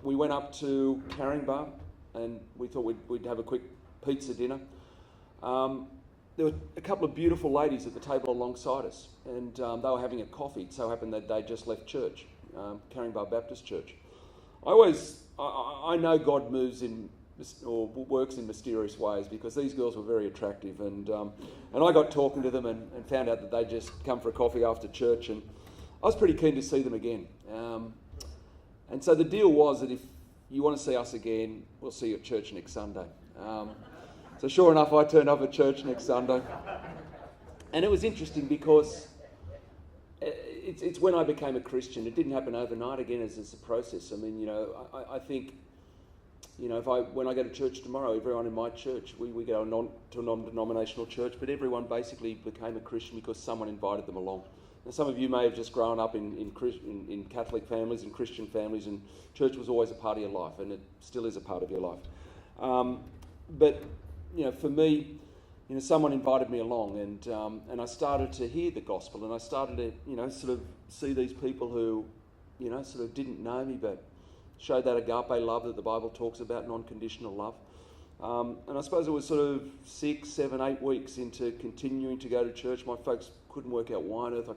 We went up to Caringbah and we thought we'd have a quick pizza dinner. There were a couple of beautiful ladies at the table alongside us, and they were having a coffee. It so happened that they just left church, Caringbah Baptist Church. I know God moves or works in mysterious ways because these girls were very attractive, and I got talking to them and found out that they'd just come for a coffee after church, and I was pretty keen to see them again. And so the deal was that if you want to see us again, we'll see you at church next Sunday. So sure enough, I turned up at church next Sunday. And it was interesting because it's when I became a Christian. It didn't happen overnight, again, as it's a process. I mean, I think, when I go to church tomorrow, everyone in my church, we go to a non-denominational church, but everyone basically became a Christian because someone invited them along. Now, some of you may have just grown up in Catholic families and Christian families, and church was always a part of your life, and it still is a part of your life. But for me, someone invited me along, and I started to hear the gospel, and I started to, sort of see these people who, sort of didn't know me, but showed that agape love that the Bible talks about, non-conditional love. And I suppose it was sort of 6, 7, 8 weeks into continuing to go to church. My folks couldn't work out why on earth I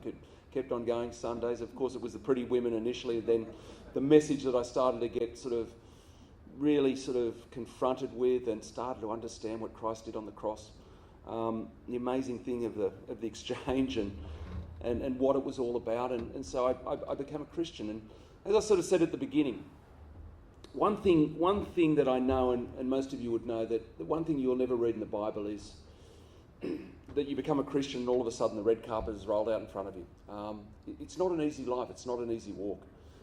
kept on going Sundays. Of course, it was the pretty women initially, then the message that I started to get really confronted with and started to understand what Christ did on the cross. The amazing thing of the exchange and what it was all about. And so I became a Christian. And as I sort of said at the beginning, one thing that I know, and most of you would know, that the one thing you'll never read in the Bible is that you become a Christian and all of a sudden the red carpet is rolled out in front of you. It's not an easy life. It's not an easy walk.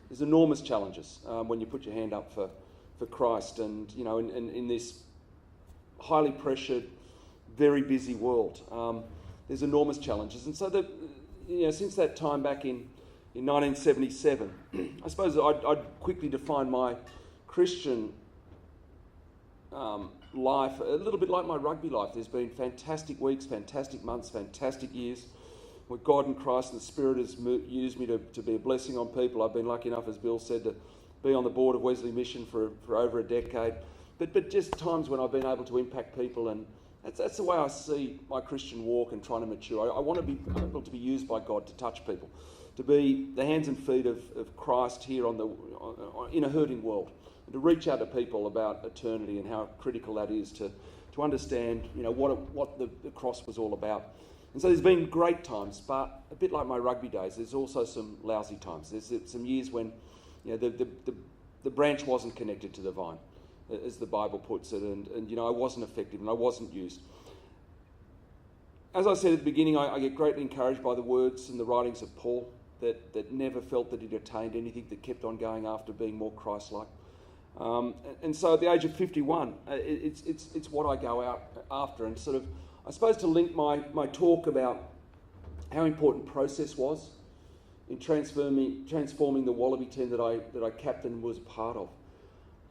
There's enormous challenges when you put your hand up for Christ, and in this highly pressured, very busy world, there's enormous challenges. And so since that time back in in 1977. I suppose I'd quickly define my Christian life a little bit like my rugby life. There's been fantastic weeks, fantastic months, fantastic years where God and Christ and the Spirit has used me to be a blessing on people. I've been lucky enough, as Bill said, to be on the board of Wesley Mission for over a decade. But just times when I've been able to impact people, and that's the way I see my Christian walk and trying to mature. I want to be able to be used by God to touch people, to be the hands and feet of Christ here in a hurting world, and to reach out to people about eternity and how critical that is to understand, what the cross was all about. And so there's been great times, but a bit like my rugby days, there's also some lousy times. There's some years when the branch wasn't connected to the vine, as the Bible puts it, and I wasn't effective and I wasn't used. As I said at the beginning, I get greatly encouraged by the words and the writings of Paul that never felt that he'd attained anything, that kept on going after being more Christ-like. And so at the age of 51, it's what I go out after, and sort of, I suppose, to link my talk about how important process was in transforming the Wallaby team that I captained and was a part of.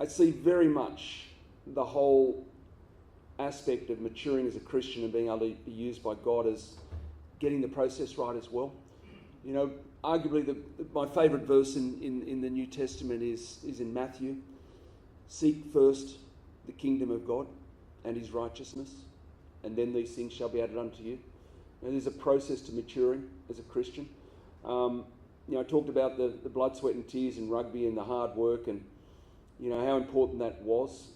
I see very much the whole aspect of maturing as a Christian and being able to be used by God as getting the process right as well. Arguably my favourite verse in the New Testament is in Matthew. Seek first the kingdom of God and his righteousness, and then these things shall be added unto you. And there's a process to maturing as a Christian. I talked about the blood, sweat and tears in rugby and the hard work, and how important that was.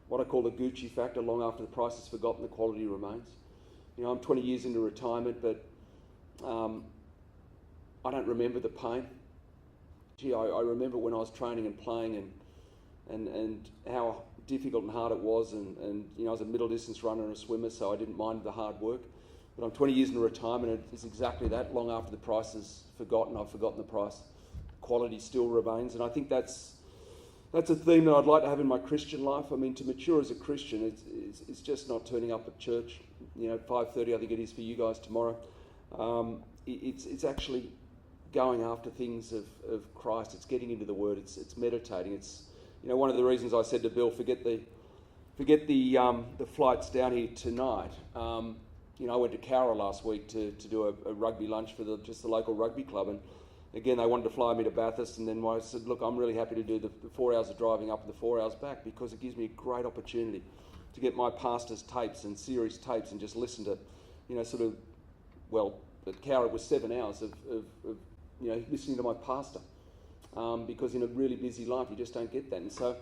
What I call the Gucci factor: long after the price is forgotten, the quality remains. I'm 20 years into retirement, but I don't remember the pain. I remember when I was training and playing and how difficult and hard it was, and I was a middle distance runner and a swimmer, so I didn't mind the hard work. But I'm 20 years into retirement, and it's exactly that. Long after the price is forgotten, I've forgotten the price. Quality still remains, and I think that's a theme that I'd like to have in my Christian life. I mean, to mature as a Christian, it's just not turning up at church, 5:30, I think it is for you guys tomorrow. It's actually going after things of Christ. It's getting into the Word. It's meditating. It's one of the reasons I said to Bill, forget the flights down here tonight. I went to Cowra last week to do a rugby lunch for just the local rugby club, and again they wanted to fly me to Bathurst, and then I said, look, I'm really happy to do the 4 hours of driving up and the 4 hours back, because it gives me a great opportunity to get my pastor's tapes and series tapes and just listen to, at Cowra it was 7 hours of listening to my pastor, because in a really busy life you just don't get that. And so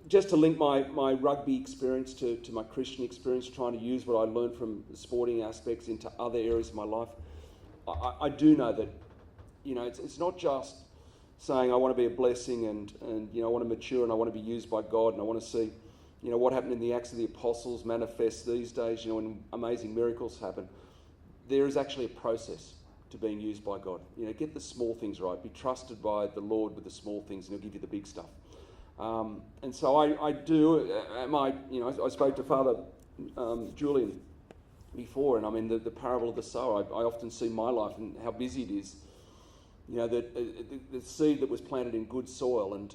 just to link my rugby experience to my Christian experience, trying to use what I learned from the sporting aspects into other areas of my life, I do know that it's not just saying I want to be a blessing and I want to mature and I want to be used by God and I want to see what happened in the Acts of the Apostles manifest these days, when amazing miracles happen. There is actually a process to being used by God. Get the small things right. Be trusted by the Lord with the small things, and He'll give you the big stuff. And so I do. I spoke to Father Julian before, and I mean the parable of the sower. I often see my life and how busy it is. The seed that was planted in good soil, and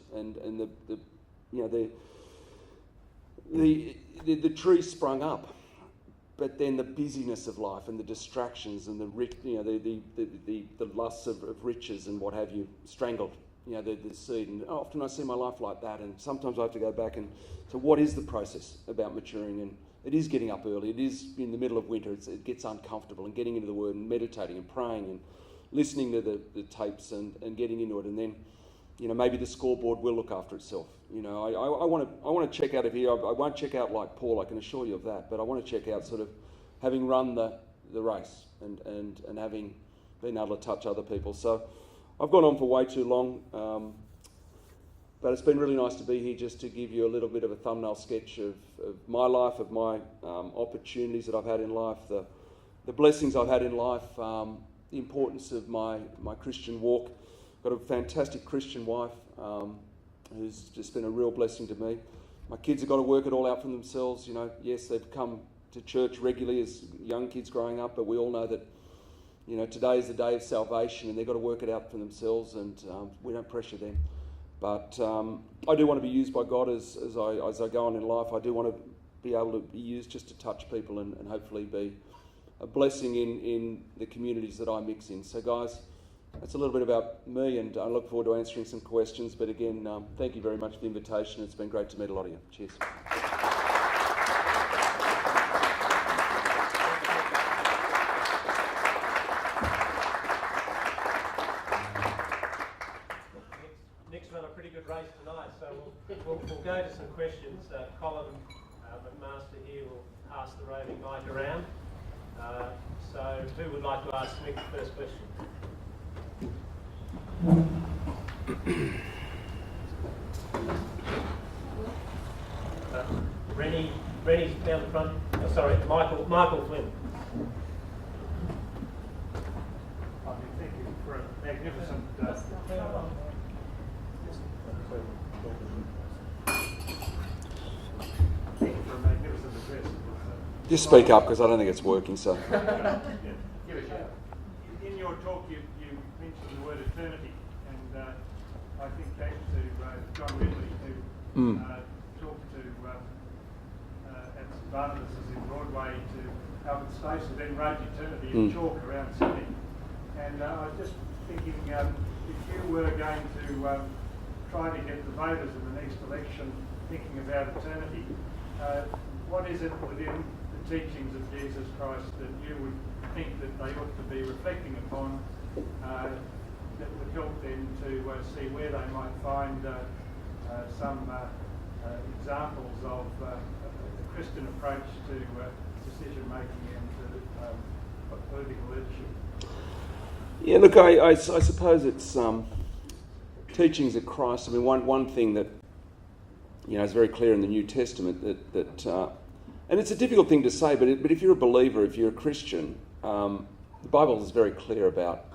the tree sprung up. But then the busyness of life and the distractions and the lusts of riches and what have you strangled, the seed. And often I see my life like that, and sometimes I have to go back and so what is the process about maturing? And it is getting up early. It is in the middle of winter. It gets uncomfortable, and getting into the Word and meditating and praying and listening to the tapes and getting into it, and then maybe the scoreboard will look after itself. I want to check out of here. I won't check out like Paul, I can assure you of that, but I want to check out sort of having run the race and having been able to touch other people. So I've gone on for way too long, but it's been really nice to be here just to give you a little bit of a thumbnail sketch of my life, of my opportunities that I've had in life, the blessings I've had in life, the importance of my Christian walk. Got a fantastic Christian wife who's just been a real blessing to me. My kids have got to work it all out for themselves. Yes, they've come to church regularly as young kids growing up, but we all know that today is the day of salvation, and they've got to work it out for themselves, and we don't pressure them. But I do want to be used by God as I go on in life. I do want to be able to be used just to touch people and hopefully be a blessing in the communities that I mix in. So guys, that's a little bit about me, and I look forward to answering some questions. But again, thank you very much for the invitation. It's been great to meet a lot of you. Cheers. Nick's run a pretty good race tonight, so we'll go to some questions. Colin McMaster here will pass the roving mic around. So who would like to ask Nick the first question? Rennie's down the front. Oh, sorry, Michael Flynn. Thank you for a magnificent address. Just speak up, because I don't think it's working. So. Give it a shot. In your talk, you mentioned the word eternity, and I think back to John Ridley, who talked to at St Barnabas's in Broadway to Albert Space, and then wrote eternity in chalk around Sydney. And I was just thinking, if you were going to try to get the voters in the next election thinking about eternity, what is it within the teachings of Jesus Christ that you would think that they ought to be reflecting upon that would help them to see where they might find some examples of the Christian approach to decision making and to political leadership? Yeah, look, I suppose it's teachings of Christ. I mean, one thing that is very clear in the New Testament that and it's a difficult thing to say, but if you're a believer, if you're a Christian, the Bible is very clear about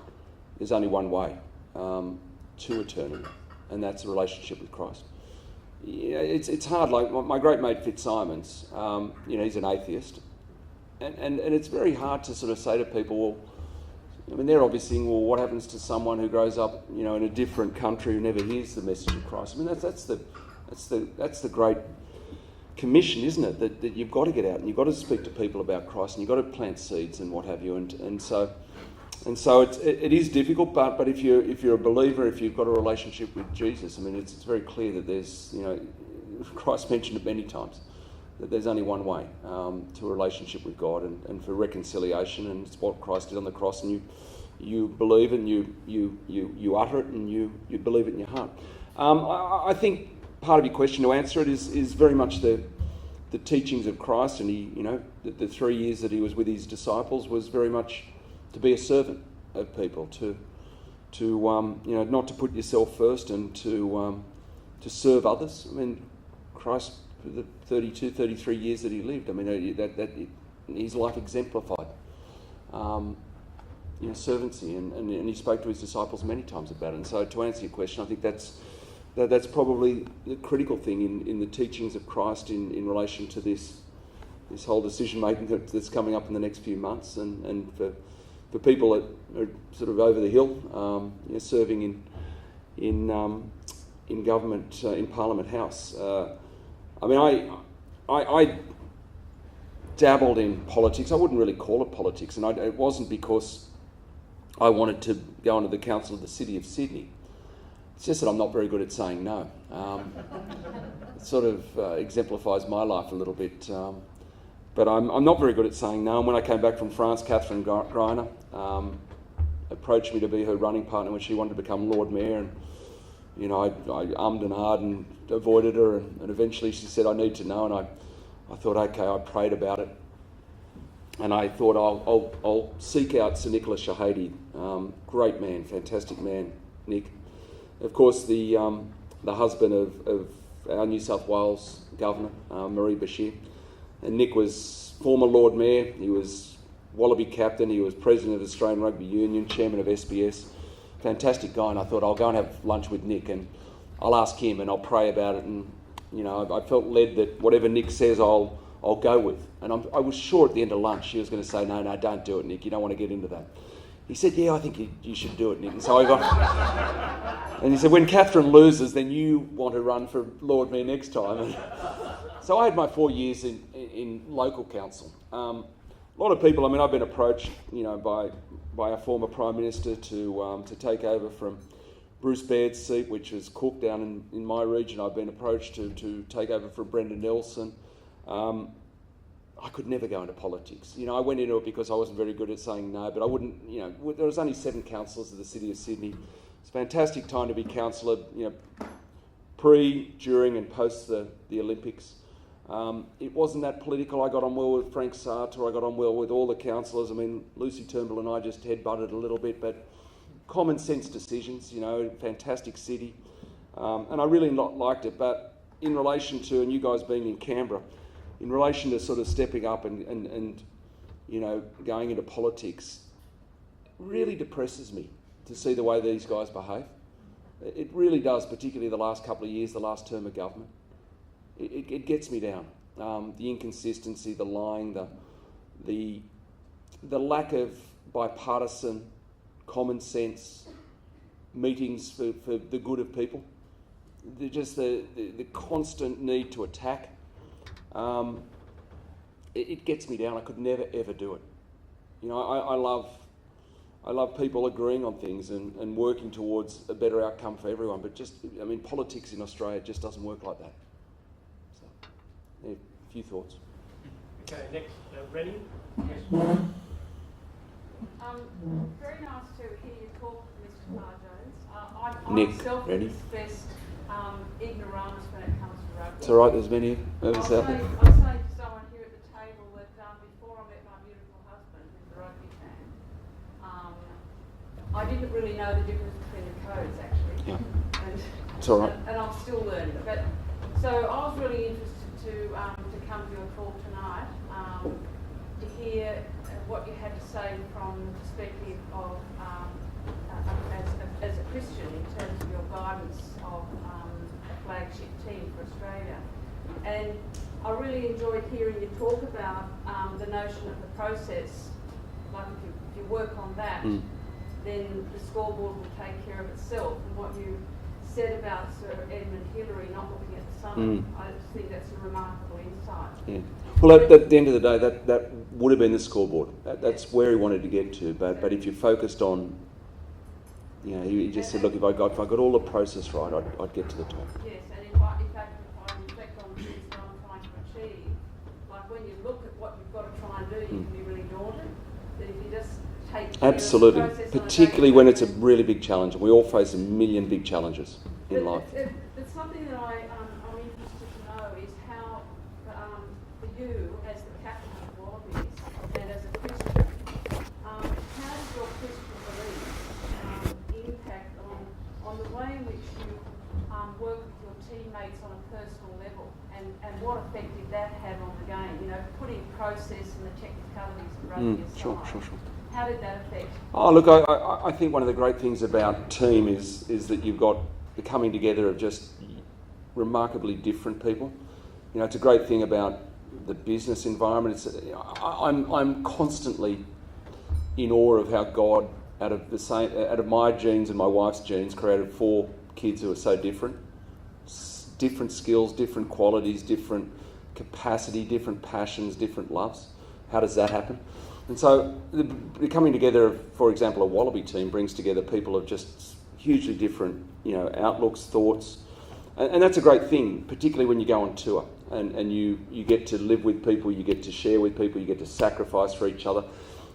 there's only one way to eternity, and that's a relationship with Christ. Yeah, it's hard. Like my great mate Fitzsimons, he's an atheist, and it's very hard to sort of say to people, well, I mean, they're obviously saying, well, what happens to someone who grows up, in a different country who never hears the message of Christ? I mean, that's the great commission, isn't it? That you've got to get out and you've got to speak to people about Christ and you've got to plant seeds and what have you. And so it is difficult. But if you're a believer, if you've got a relationship with Jesus, I mean, it's very clear that there's, Christ mentioned it many times, that there's only one way to a relationship with God and for reconciliation, and it's what Christ did on the cross, and you believe it and you utter it and you believe it in your heart. I think part of your question, to answer it, is very much the teachings of Christ, and he, the 3 years that he was with his disciples was very much to be a servant of people, to not to put yourself first, and to serve others. I mean, Christ, for the 32, 33 years that he lived, I mean, that his life exemplified servancy, and he spoke to his disciples many times about it. And so, to answer your question, I think that's probably the critical thing in the teachings of Christ in relation to this whole decision making that's coming up in the next few months, and for people that are sort of over the hill, serving in government, in Parliament House. I mean, I dabbled in politics. I wouldn't really call it politics, and it wasn't because I wanted to go into the council of the City of Sydney. It's just that I'm not very good at saying no. It sort of exemplifies my life a little bit. But I'm not very good at saying no. And when I came back from France, Catherine Greiner approached me to be her running partner when she wanted to become Lord Mayor. And, I ummed and ahed and avoided her. And eventually she said, I need to know. And I thought, okay, I prayed about it. And I thought, I'll seek out Sir Nicholas Shahady. Great man, fantastic man, Nick. Of course, the husband of our New South Wales Governor, Marie Bashir. And Nick was former Lord Mayor, he was Wallaby captain, he was president of the Australian Rugby Union, chairman of SBS. Fantastic guy, and I thought I'll go and have lunch with Nick and I'll ask him and I'll pray about it. And, I felt led that whatever Nick says, I'll go with. And I was sure at the end of lunch he was going to say, no, don't do it, Nick, you don't want to get into that. He said, yeah, I think you should do it, Nick. And so I got... And he said, when Catherine loses, then you want to run for Lord Mayor next time. And so I had my 4 years in local council. A lot of people, I mean, I've been approached, by our former Prime Minister to take over from Bruce Baird's seat, which is Cook down in my region. I've been approached to take over for Brendan Nelson. I could never go into politics. I went into it because I wasn't very good at saying no, but I wouldn't, there was only 7 councillors of the City of Sydney. It's a fantastic time to be councillor, pre, during and post the Olympics. It wasn't that political. I got on well with Frank Sartor, I got on well with all the councillors. I mean, Lucy Turnbull and I just head-butted a little bit, but common sense decisions, fantastic city. And I really liked it, but in relation to, and you guys being in Canberra, in relation to sort of stepping up and going into politics, really depresses me to see the way these guys behave. It really does, particularly the last couple of years, the last term of government. It gets me down. The inconsistency, the lying, the lack of bipartisan, common sense meetings for the good of people. Just the constant need to attack. It gets me down. I could never ever do it. I love people agreeing on things and working towards a better outcome for everyone. But politics in Australia just doesn't work like that. So, yeah, a few thoughts. Okay, next, Rennie. Very nice to hear you talk, Mr. Farr-Jones. I Nick, myself ready? expressed ignoramus when it comes to rugby. It's all right. There's many of us out there. I'll say to someone here at the table that before I met my beautiful husband, who's a rugby fan, I didn't really know the difference between the codes actually. Yeah. And, It's all right. And I'm still learning. But so I was really interested to come to your talk tonight to hear what you had to say from the perspective of as a Christian in terms of your guidance of a flagship team for Australia. And I really enjoyed hearing you talk about the notion of the process. Like if you work on that, then the scoreboard will take care of itself. And what you said about Sir Edmund Hillary not looking at the sun, I just think that's a remarkable insight. Yeah. Well, at the end of the day, that would have been the scoreboard. That's where he wanted to get to. But if you focused on, he just said, look, if I got all the process right, I'd get to the top. Yes, and in fact, if I reflect on things that I'm trying to achieve, like when you look at what you've got to try and do, you can be really daunted. That if you just take care Absolutely, of the process particularly when it's a really big challenge, and we all face a million big challenges in life. But something that I'm interested to know is how, for you as the captain of the Wallabies and as a Christian, how does your Christian belief impact on the way in which you work with your teammates on a personal level, and what effect did that have on the game? Putting process and the technicalities of rugby aside. Sure. How did that affect? Oh, look, I think one of the great things about team is that you've got the coming together of just remarkably different people. It's a great thing about the business environment. I'm constantly in awe of how God, out of my genes and my wife's genes, created 4 kids who are so different. Different skills, different qualities, different capacity, different passions, different loves. How does that happen? And so the coming together of, for example, a Wallaby team brings together people of just hugely different, outlooks, thoughts. And that's a great thing, particularly when you go on tour and you get to live with people, you get to share with people, you get to sacrifice for each other.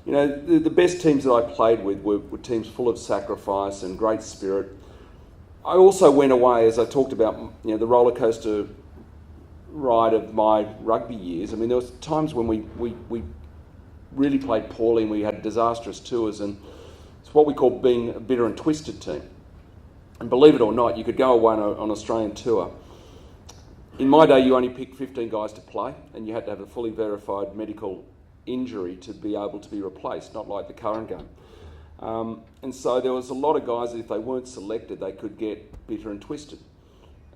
The best teams that I played with were teams full of sacrifice and great spirit. I also went away, as I talked about, the roller coaster ride of my rugby years. I mean, there was times when we really played poorly and we had disastrous tours, and it's what we call being a bitter and twisted team. And believe it or not, you could go away on an Australian tour. In my day, you only picked 15 guys to play, and you had to have a fully verified medical injury to be able to be replaced, not like the current game. And so there was a lot of guys that if they weren't selected, they could get bitter and twisted.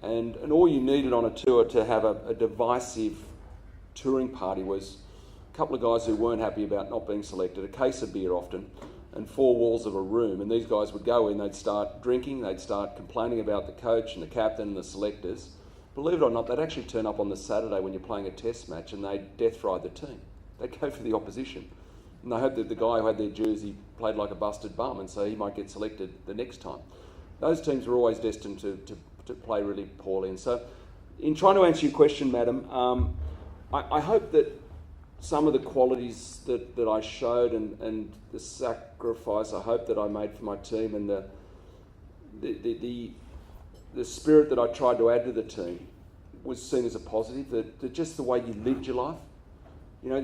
And all you needed on a tour to have a divisive touring party was a couple of guys who weren't happy about not being selected, a case of beer often, and 4 walls of a room, and these guys would go in, they'd start drinking, they'd start complaining about the coach and the captain and the selectors. Believe it or not, they'd actually turn up on the Saturday when you're playing a test match and they'd death ride the team. They'd go for the opposition. And they hoped that the guy who had their jersey played like a busted bum, and so he might get selected the next time. Those teams were always destined to play really poorly. And so, in trying to answer your question, madam, I hope that some of the qualities that I showed and the sacrifice I hope that I made for my team and the spirit that I tried to add to the team was seen as a positive, that just the way you lived your life. You know,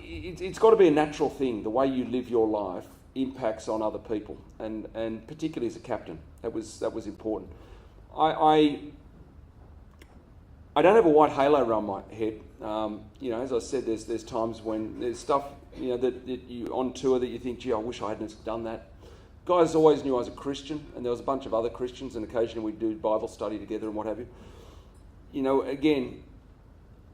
it's got to be a natural thing. The way you live your life impacts on other people, and particularly as a captain, that was important. I don't have a white halo around my head. You know, as I said, there's times when there's stuff, you know, that you on tour that you think, gee, I wish I hadn't done that. Guys always knew I was a Christian, and there was a bunch of other Christians, and occasionally we'd do Bible study together and what have you. You know, again,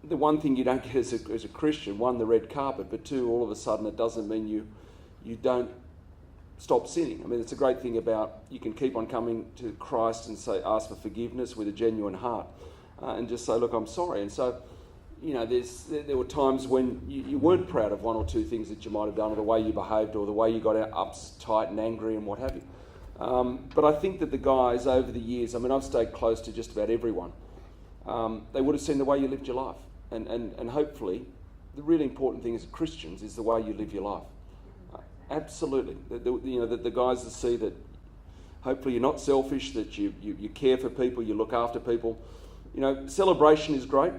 the one thing you don't get as a Christian, one, the red carpet, but two, all of a sudden it doesn't mean you don't stop sinning. I mean, it's a great thing about you can keep on coming to Christ and say, ask for forgiveness with a genuine heart, and just say, look, I'm sorry. And so, you know, there were times when you weren't proud of one or two things that you might have done, or the way you behaved, or the way you got uptight and angry and what have you. But I think that the guys over the years, I mean, I've stayed close to just about everyone. They would have seen the way you lived your life. And hopefully, the really important thing as Christians is the way you live your life. Absolutely. You know, the guys that see that hopefully you're not selfish, that you care for people, you look after people. You know, celebration is great,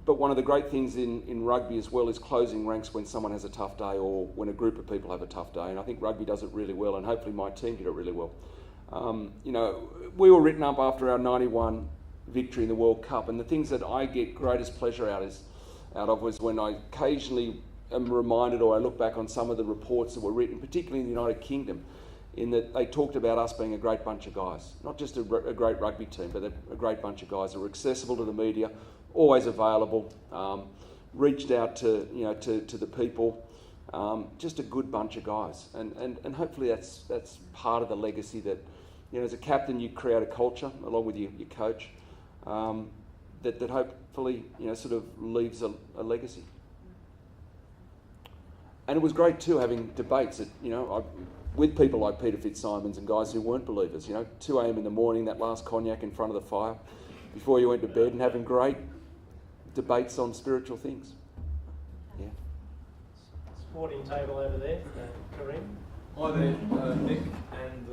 but one of the great things in rugby as well is closing ranks when someone has a tough day or when a group of people have a tough day. And I think rugby does it really well, and hopefully my team did it really well. You know, we were written up after our 91 victory in the World Cup, and the things that I get greatest pleasure out of was when I occasionally am reminded, or I look back on some of the reports that were written, particularly in the United Kingdom, in that they talked about us being a great bunch of guys, not just a great rugby team, but a great bunch of guys that were accessible to the media, always available, reached out to the people, just a good bunch of guys, and hopefully that's part of the legacy that, you know, as a captain you create a culture along with your coach, that hopefully, you know, sort of leaves a legacy. And it was great too having debates that, you know, with people like Peter Fitzsimons and guys who weren't believers, you know, 2 a.m. in the morning, that last cognac in front of the fire before you went to bed, and having great debates on spiritual things. Yeah. Sporting table over there, Kareem. Hi there, Nick, and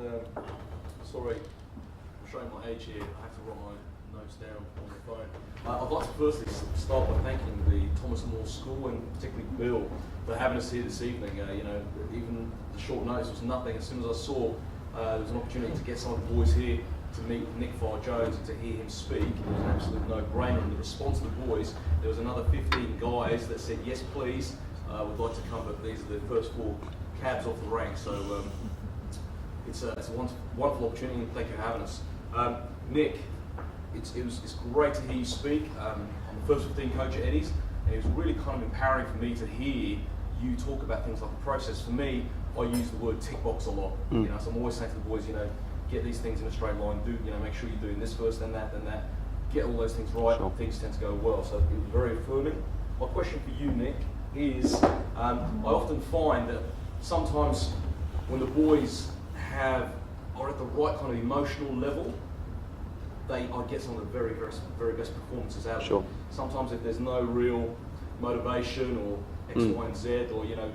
sorry, I'm showing my age here. I have to write my notes down on the phone. I'd like to firstly start by thanking the Thomas More School and particularly Bill for having us here this evening. You know, even the short notice was nothing. As soon as I saw there was an opportunity to get some of the boys here to meet Nick Farr-Jones and to hear him speak, it was an absolute no-brainer. And the response of the boys, there was another 15 guys that said, yes please, would like to come, but these are the first 4 cabs off the rank. So it's a wonderful opportunity, and thank you for having us. Nick, it's great to hear you speak. I'm the first 15 coach at Eddie's, and it was really kind of empowering for me to hear you talk about things like the process. For me, I use the word tick box a lot. You know, so I'm always saying to the boys, you know, get these things in a straight line. Make sure you're doing this first, then that. Get all those things right, and things tend to go well. So it was very affirming. My question for you, Nick, is I often find that sometimes when the boys are at the right kind of emotional level, I get some of the very, very, very best performances out of them. Sometimes if there's no real motivation or X, Y, and Z, or, you know,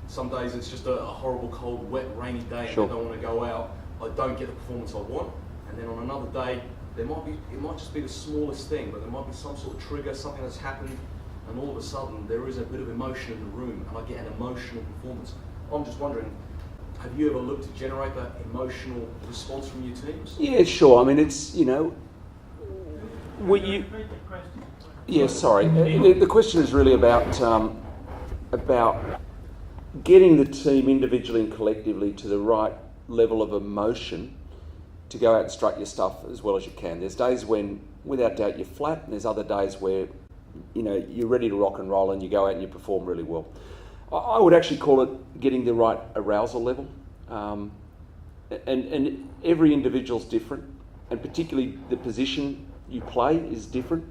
some days it's just a horrible, cold, wet, rainy day and I don't want to go out, I don't get the performance I want. And then on another day, it might just be the smallest thing, but there might be some sort of trigger, something that's happened, and all of a sudden there is a bit of emotion in the room and I get an emotional performance. I'm just wondering, have you ever looked to generate that emotional response from your teams? Yeah, sure. I mean, it's, you know, yeah, sorry. The question is really about getting the team individually and collectively to the right level of emotion to go out and strut your stuff as well as you can. There's days when, without doubt, you're flat, and there's other days where, you know, you're ready to rock and roll and you go out and you perform really well. I would actually call it getting the right arousal level. And every individual's different, and particularly the position you play is different.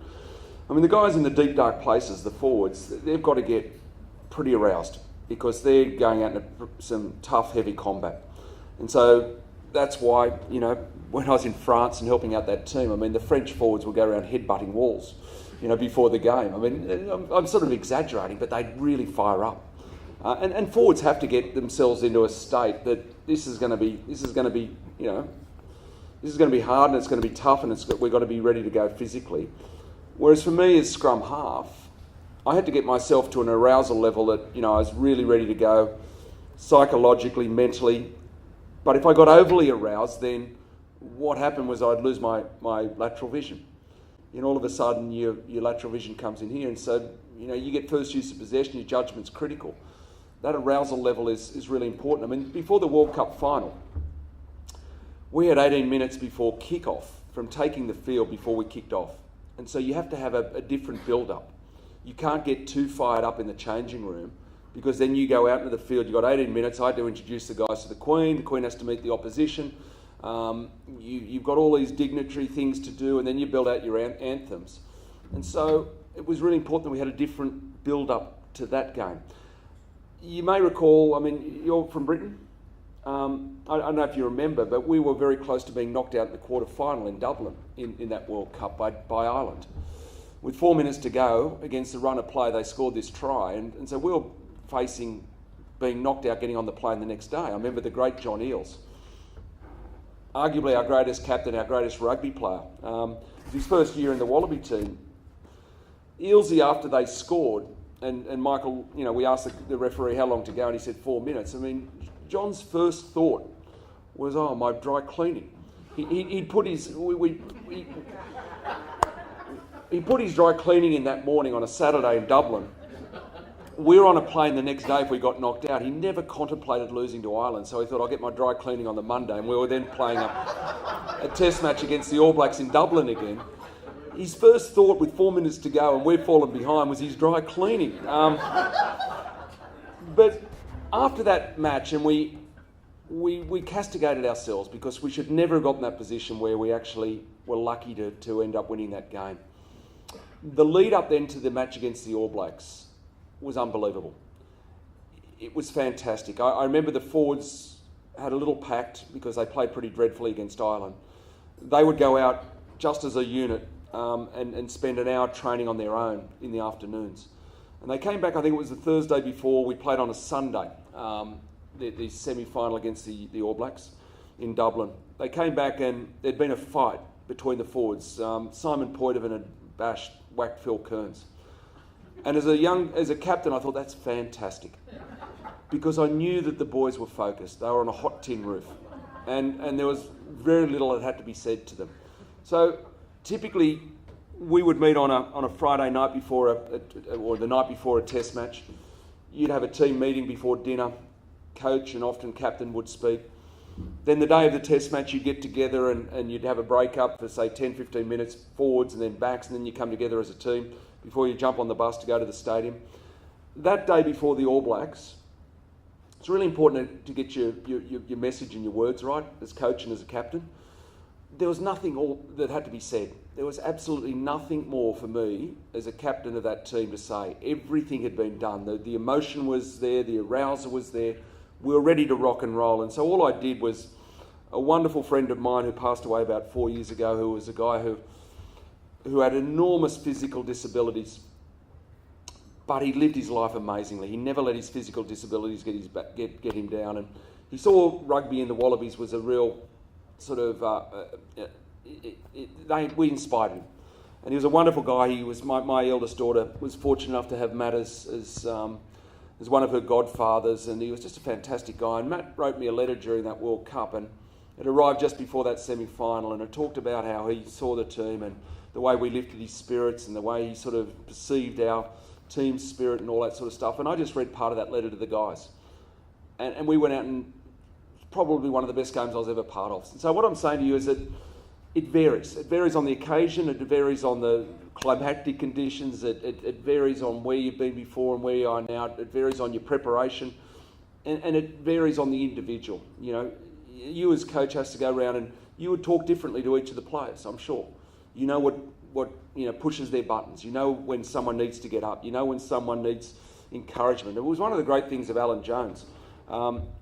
I mean, the guys in the deep, dark places, the forwards, they've got to get pretty aroused because they're going out into some tough, heavy combat. And so that's why, you know, when I was in France and helping out that team, I mean, the French forwards would go around headbutting walls, you know, before the game. I mean, I'm sort of exaggerating, but they'd really fire up. And forwards have to get themselves into a state that this is going to be, you know, this is going to be hard and it's going to be tough and we've got to be ready to go physically. Whereas for me as scrum half, I had to get myself to an arousal level that, you know, I was really ready to go psychologically, mentally. But if I got overly aroused, then what happened was I'd lose my lateral vision. And all of a sudden your lateral vision comes in here, and so, you know, you get first use of possession, your judgment's critical. That arousal level is really important. I mean, before the World Cup final, we had 18 minutes before kick-off from taking the field before we kicked off. And so you have to have a different build-up. You can't get too fired up in the changing room because then you go out into the field, you've got 18 minutes, I had to introduce the guys to the Queen has to meet the opposition, you've got all these dignitary things to do, and then you build out your anthems. And so it was really important that we had a different build-up to that game. You may recall, I mean, you're from Britain. I don't know if you remember, but we were very close to being knocked out in the quarter-final in Dublin in that World Cup by Ireland. With 4 minutes to go, against the run of play, they scored this try, and so we were facing being knocked out, getting on the plane the next day. I remember the great John Eales, arguably our greatest captain, our greatest rugby player. It was his first year in the Wallaby team. Ealesy, after they scored, and Michael, you know, we asked the referee how long to go, and he said 4 minutes. I mean, John's first thought was, oh, my dry cleaning. He'd put his he put his dry cleaning in that morning on a Saturday in Dublin. We were on a plane the next day if we got knocked out. He never contemplated losing to Ireland, so he thought, I'll get my dry cleaning on the Monday, and we were then playing a test match against the All Blacks in Dublin again. His first thought with 4 minutes to go and we've fallen behind was his dry cleaning. But after that match, and we castigated ourselves because we should never have gotten in that position where we actually were lucky to end up winning that game. The lead up then to the match against the All Blacks was unbelievable. It was fantastic. I remember the forwards had a little pact because they played pretty dreadfully against Ireland. They would go out just as a unit and spend an hour training on their own in the afternoons. And they came back, I think it was the Thursday before, we played on a Sunday, the semi-final against the All Blacks in Dublin. They came back and there'd been a fight between the forwards. Simon Poitevin had whacked Phil Kearns. And as a captain, I thought, that's fantastic. Because I knew that the boys were focused. They were on a hot tin roof. And there was very little that had to be said to them. So typically, we would meet on a Friday night before or the night before a test match. You'd have a team meeting before dinner. Coach and often captain would speak. Then the day of the test match, you'd get together and you'd have a break up for, say, 10, 15 minutes, forwards and then backs, and then you come together as a team before you jump on the bus to go to the stadium. That day before the All Blacks, it's really important to get your message and your words right as coach and as a captain. There was nothing that had to be said. There was absolutely nothing more for me as a captain of that team to say. Everything had been done. The emotion was there, the arousal was there. We were ready to rock and roll. And so all I did was, a wonderful friend of mine who passed away about 4 years ago, who was a guy who had enormous physical disabilities, but he lived his life amazingly. He never let his physical disabilities get him down. And he saw rugby in the Wallabies was a real sort of, we inspired him. And he was a wonderful guy. He was my eldest daughter was fortunate enough to have Matt as one of her godfathers, and he was just a fantastic guy. And Matt wrote me a letter during that World Cup, and it arrived just before that semi-final, and it talked about how he saw the team and the way we lifted his spirits and the way he sort of perceived our team spirit and all that sort of stuff. And I just read part of that letter to the guys. And we went out, and probably one of the best games I was ever part of. And so what I'm saying to you is that it varies. It varies on the occasion, it varies on the climatic conditions, it varies on where you've been before and where you are now, it varies on your preparation, and it varies on the individual. You know, you as coach has to go around and you would talk differently to each of the players, I'm sure. You know what you know pushes their buttons. You know when someone needs to get up. You know when someone needs encouragement. It was one of the great things of Alan Jones.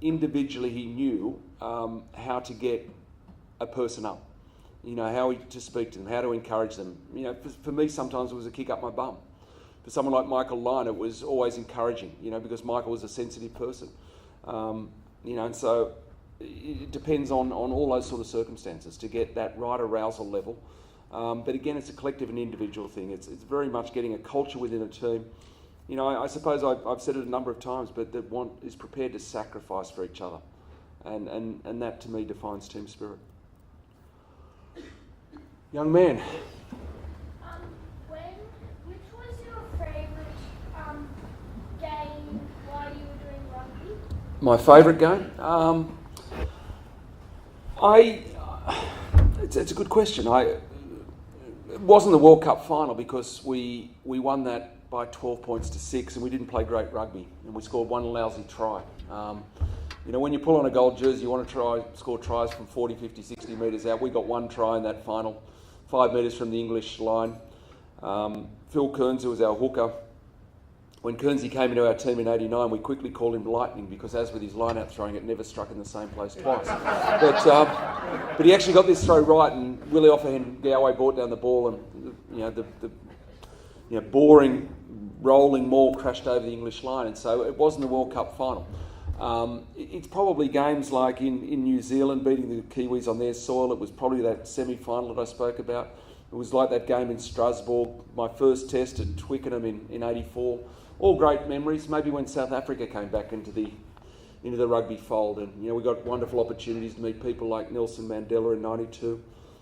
Individually, he knew how to get a person up. You know, how to speak to them, how to encourage them. You know, for me, sometimes it was a kick up my bum. For someone like Michael Lyon, it was always encouraging, you know, because Michael was a sensitive person. You know, and so it depends on all those sort of circumstances to get that right arousal level. But again, it's a collective and individual thing. It's very much getting a culture within a team. You know, I suppose I've said it a number of times, but that one is prepared to sacrifice for each other. And that to me defines team spirit. Young man. Which was your favourite game while you were doing rugby? My favourite game? It's a good question. It wasn't the World Cup final because we won that by 12 points to 6 and we didn't play great rugby and we scored one lousy try. You know, when you pull on a gold jersey, you want to score tries from 40, 50, 60 metres out. We got one try in that final, 5 metres from the English line. Phil Kearns, who was our hooker, when Kearnsy came into our team in '89, we quickly called him Lightning because, as with his line-out throwing, it never struck in the same place twice. But he actually got this throw right, and Willie Offahen Gowie brought down the ball, and the boring, rolling maul crashed over the English line, and so it wasn't the World Cup final. It's probably games like in New Zealand, beating the Kiwis on their soil. It was probably that semi-final that I spoke about. It was like that game in Strasbourg, my first test at Twickenham in '84. All great memories. Maybe when South Africa came back into the rugby fold, and you know we got wonderful opportunities to meet people like Nelson Mandela in '92,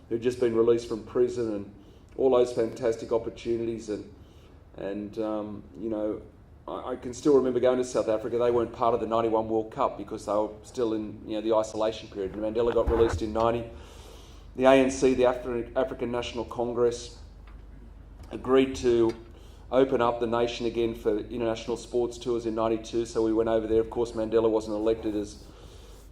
who'd just been released from prison, and all those fantastic opportunities. And you know, I can still remember going to South Africa. They weren't part of the '91 World Cup because they were still in the isolation period. And Mandela got released in '90. The ANC, the African National Congress, agreed to open up the nation again for international sports tours in '92, so we went over there. Of course, Mandela wasn't elected as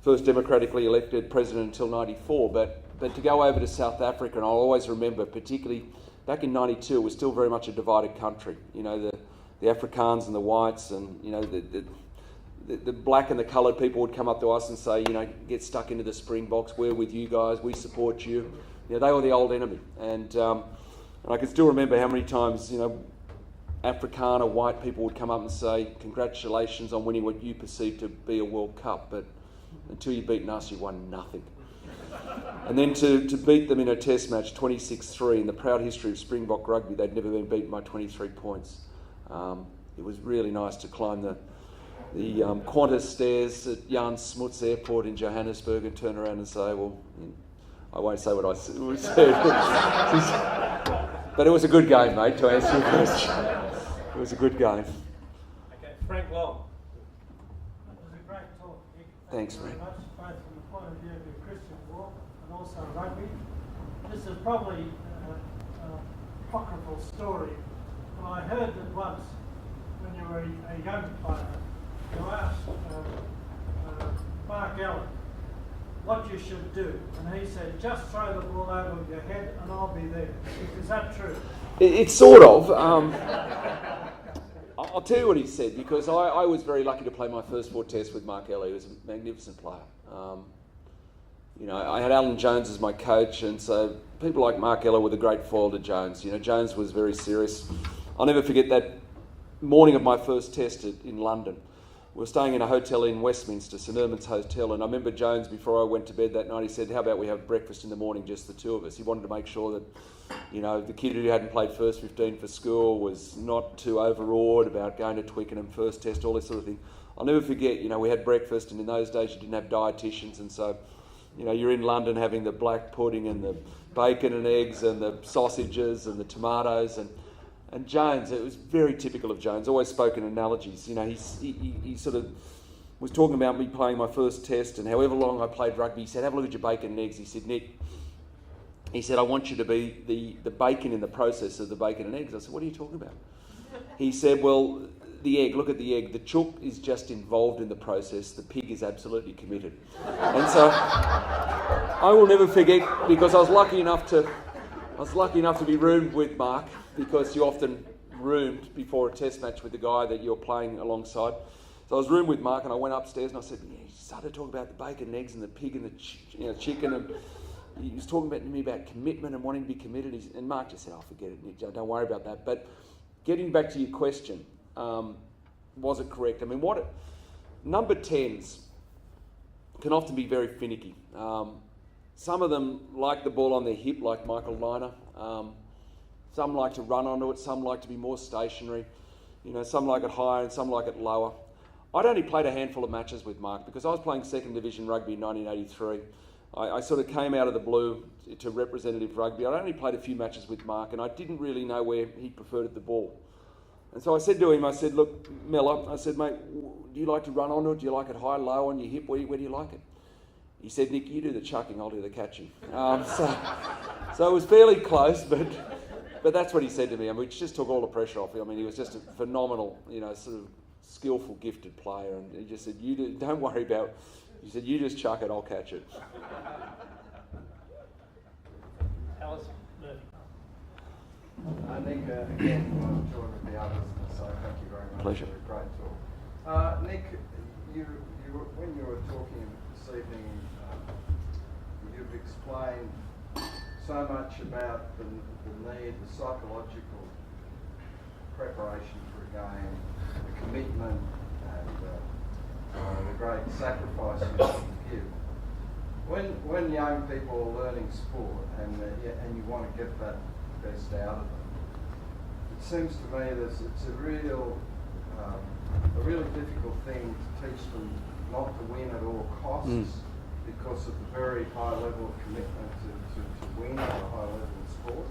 first democratically elected president until '94, but to go over to South Africa, and I'll always remember, particularly back in '92, it was still very much a divided country. You know, the Afrikaans and the whites, and you know the black and the coloured people would come up to us and say, you know, get stuck into the Springboks, we're with you guys, we support you. You know, they were the old enemy, and I can still remember how many times, you know, Afrikaner white people would come up and say, congratulations on winning what you perceive to be a World Cup, but until you've beaten us, you won nothing. And then to beat them in a test match, 26-3, in the proud history of Springbok rugby, they'd never been beaten by 23 points. It was really nice to climb the Qantas stairs at Jan Smuts Airport in Johannesburg and turn around and say, well, I won't say what I said. But it was a good game, mate, to answer your question. It was a good game. Okay, Frank Long. That was a great talk, Nick. Thanks, Thank you Frank. very much, both from the point of view of your Christian walk and also rugby. This is probably an apocryphal story, but I heard that once, when you were a young player, you asked Mark Allen what you should do, and he said, just throw the ball over your head and I'll be there. Is that true? It's sort of. I'll tell you what he said, because I was very lucky to play my first 4 tests with Mark Ellie. He was a magnificent player. You know, I had Alan Jones as my coach, and so people like Mark Ellie were the great foil to Jones. You know, Jones was very serious. I'll never forget that morning of my first test in London. We were staying in a hotel in Westminster, St Ermond's Hotel, and I remember Jones, before I went to bed that night, he said, how about we have breakfast in the morning, just the two of us? He wanted to make sure that, you know, the kid who hadn't played first 15 for school was not too overawed about going to Twickenham first test, all this sort of thing. I'll never forget, you know, we had breakfast, and in those days you didn't have dietitians, and so, you know, you're in London having the black pudding and the bacon and eggs and the sausages and the tomatoes, and Jones, it was very typical of Jones, always spoke in analogies. You know, he sort of was talking about me playing my first test, and however long I played rugby, he said, have a look at your bacon and eggs. He said, Nick, he said, I want you to be the bacon in the process of the bacon and eggs. I said, what are you talking about? He said, well, the egg, look at the egg. The chook is just involved in the process. The pig is absolutely committed. And so I will never forget, because I was lucky enough to be roomed with Mark, because you often roomed before a test match with the guy that you're playing alongside. So I was roomed with Mark, and I went upstairs and I said, he started talking about the bacon and eggs and the pig and the chicken, and he was talking to me about commitment and wanting to be committed. And Mark just said, oh, forget it, Nick, don't worry about that. But getting back to your question, was it correct? I mean, number 10s can often be very finicky. Some of them like the ball on their hip, like Michael Liner. Some like to run onto it, some like to be more stationary. Some like it higher and some like it lower. I'd only played a handful of matches with Mark because I was playing second division rugby in 1983. I sort of came out of the blue to representative rugby. I'd only played a few matches with Mark, and I didn't really know where he preferred the ball. And so I said to him, I said, look, Miller, I said, mate, do you like to run onto it? Do you like it high, low, on your hip? Where do you like it? He said, Nick, you do the chucking, I'll do the catching. So it was fairly close, but that's what he said to me, and which just took all the pressure off him. I mean, he was just a phenomenal, sort of skillful, gifted player, and he just said, don't worry about it. He said, you just chuck it, I'll catch it. Alice Murphy. Nick, again, I'm joined with the others, so thank you very much. Pleasure. For a great talk. Nick, when you were talking this evening, you've explained so much about the need, the psychological preparation for a game, the commitment, and the great sacrifice you have to give. When young people are learning sport and you want to get that best out of them, it seems to me that it's a really difficult thing to teach them not to win at all costs because of the very high level of commitment to win at a high level of sport,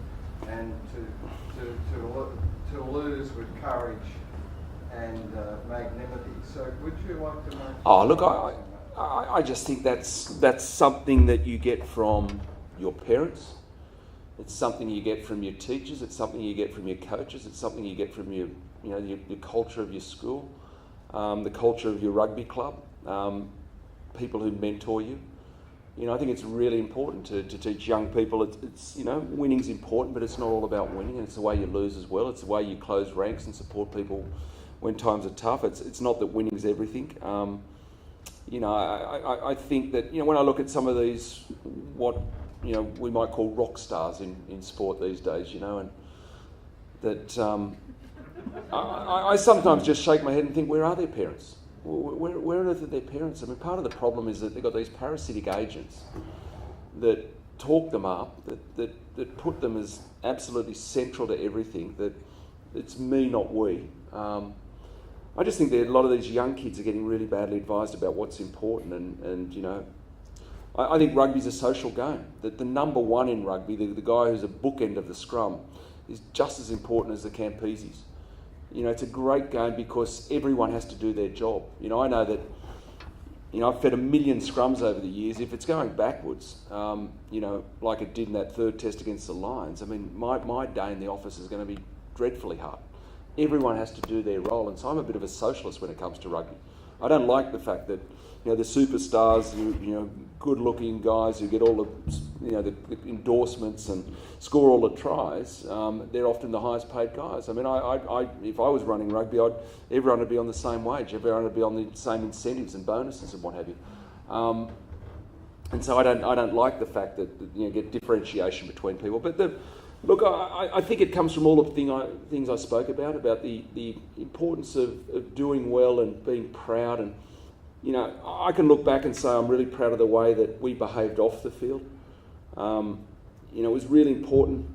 and to lose with courage and magnanimity. So would you like to make... Oh, look, I just think that's something that you get from your parents. It's something you get from your teachers. It's something you get from your coaches. It's something you get from your culture of your school, the culture of your rugby club, people who mentor you. I think it's really important to teach young people. It's winning's important, but it's not all about winning, and it's the way you lose as well. It's the way you close ranks and support people when times are tough. It's not that winning's everything. I think that when I look at some of these what we might call rock stars in sport these days, and that I sometimes just shake my head and think, where are their parents? Where on earth are their parents? I mean, part of the problem is that they've got these parasitic agents that talk them up, that put them as absolutely central to everything, that it's me, not we. I just think that a lot of these young kids are getting really badly advised about what's important, and I think rugby's a social game. That the number one in rugby, the guy who's a bookend of the scrum, is just as important as the Campeses. It's a great game because everyone has to do their job. I know that, I've fed 1 million scrums over the years. If it's going backwards, like it did in that third test against the Lions, I mean, my day in the office is going to be dreadfully hard. Everyone has to do their role, and so I'm a bit of a socialist when it comes to rugby. I don't like the fact that the superstars, good-looking guys who get all the endorsements and score all the tries, they're often the highest-paid guys. I mean, if I was running rugby, everyone would be on the same wage, everyone would be on the same incentives and bonuses and what have you. And so I don't like the fact that you get differentiation between people. But look, I think it comes from all the things I spoke about the importance of doing well and being proud. And I can look back and say I'm really proud of the way that we behaved off the field. It was really important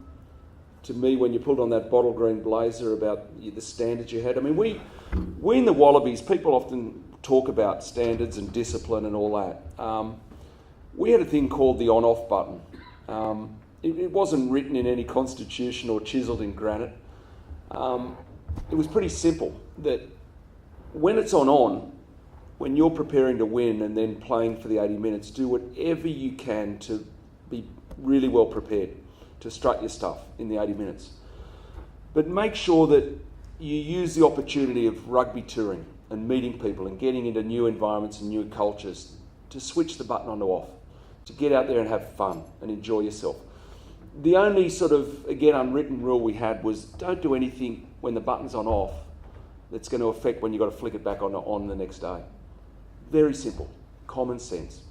to me when you pulled on that bottle green blazer about the standards you had. I mean, we in the Wallabies, people often talk about standards and discipline and all that. We had a thing called the on-off button. It wasn't written in any constitution or chiselled in granite. It was pretty simple that when it's on, when you're preparing to win and then playing for the 80 minutes, do whatever you can to be really well prepared to strut your stuff in the 80 minutes. But make sure that you use the opportunity of rugby touring and meeting people and getting into new environments and new cultures to switch the button on to off, to get out there and have fun and enjoy yourself. The only sort of, again, unwritten rule we had was don't do anything when the button's on off that's going to affect when you've got to flick it back on the next day. Very simple, common sense.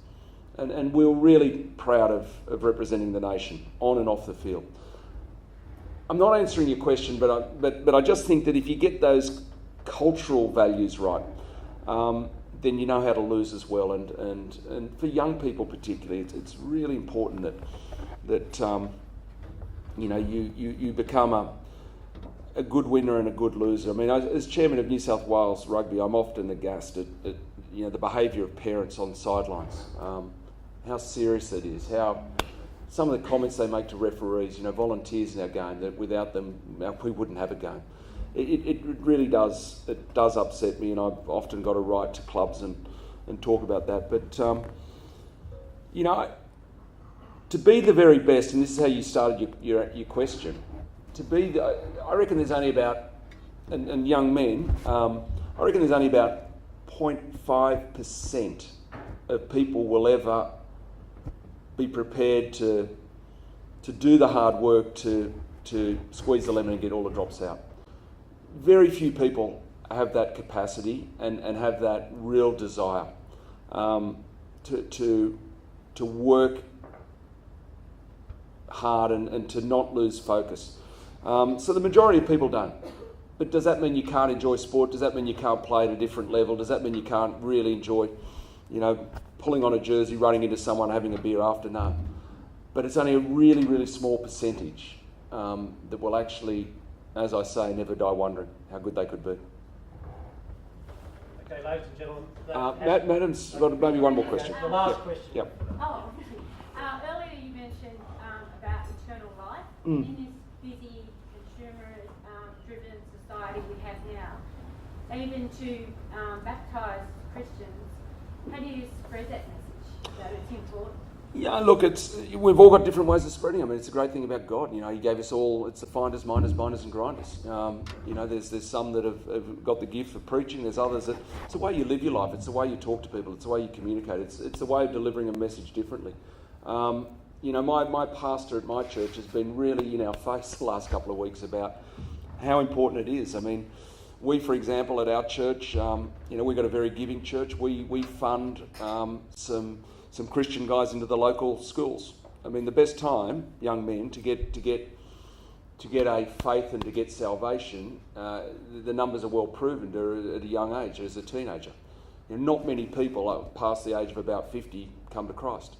And we're really proud of representing the nation on and off the field. I'm not answering your question, but I just think that if you get those cultural values right, then you know how to lose as well. And for young people particularly, it's really important that you become a good winner and a good loser. I mean, as chairman of New South Wales Rugby, I'm often aghast at the behaviour of parents on sidelines. How serious it is. How some of the comments they make to referees, volunteers in our game, that without them we wouldn't have a game. It really does. It does upset me, and I've often got to write to clubs and talk about that. But to be the very best, and this is how you started your question. I reckon there's only about, and young men, I reckon there's only about 0.5% of people will ever be prepared to do the hard work to squeeze the lemon and get all the drops out. Very few people have that capacity and have that real desire to work hard and to not lose focus. So the majority of people don't. But does that mean you can't enjoy sport? Does that mean you can't play at a different level? Does that mean you can't really enjoy, pulling on a jersey, running into someone, having a beer after? No. But it's only a really, really small percentage that will actually, as I say, never die wondering how good they could be. Okay, ladies and gentlemen. Madam's got maybe one more question. The last question. Yep. Oh, earlier you mentioned about eternal life. In this busy, consumer-driven society we have now, even to baptise Christians, how do you spread that message that it's important? Yeah, look, we've all got different ways of spreading. I mean, it's a great thing about God. He gave us all. It's the finders, minders, binders, and grinders. There's some that have got the gift for preaching. There's others that it's the way you live your life. It's the way you talk to people. It's the way you communicate. It's the way of delivering a message differently. My pastor at my church has been really in our face the last couple of weeks about how important it is. I mean, we, for example, at our church, we've got a very giving church. We fund some Christian guys into the local schools. I mean, the best time, young men, to get a faith and to get salvation, the numbers are well proven at a young age, as a teenager. Not many people past the age of about 50 come to Christ.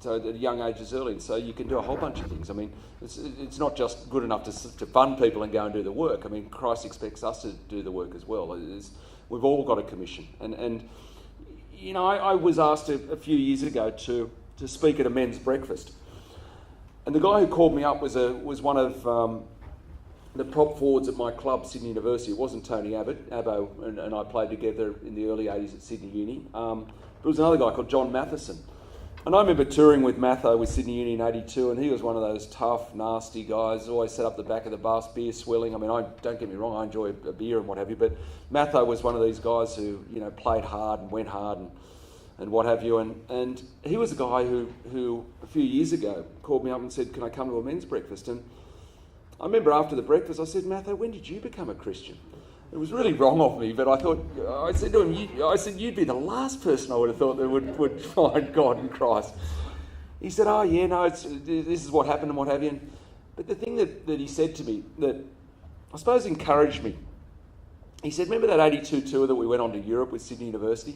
So at a young age is early, and so you can do a whole bunch of things. I mean, it's not just good enough to fund people and go and do the work. I mean, Christ expects us to do the work as well. We've all got a commission. And I was asked a few years ago to speak at a men's breakfast. And the guy who called me up was one of the prop forwards at my club, Sydney University. It wasn't Tony Abbo and I played together in the early 80s at Sydney Uni. It was another guy called John Matheson. And I remember touring with Matho with Sydney Uni in 82, and he was one of those tough, nasty guys, always sat up the back of the bus, beer swilling. I mean, don't get me wrong, I enjoy a beer and what have you, but Matho was one of these guys who, played hard and went hard and what have you. And he was a guy who a few years ago called me up and said, can I come to a men's breakfast? And I remember after the breakfast, I said, Matho, when did you become a Christian? It was really wrong of me, but I said to him, you'd be the last person I would have thought that would find God in Christ. He said, oh yeah, no, this is what happened and what have you. But the thing that he said to me that I suppose encouraged me, he said, remember that 82 tour that we went on to Europe with Sydney University?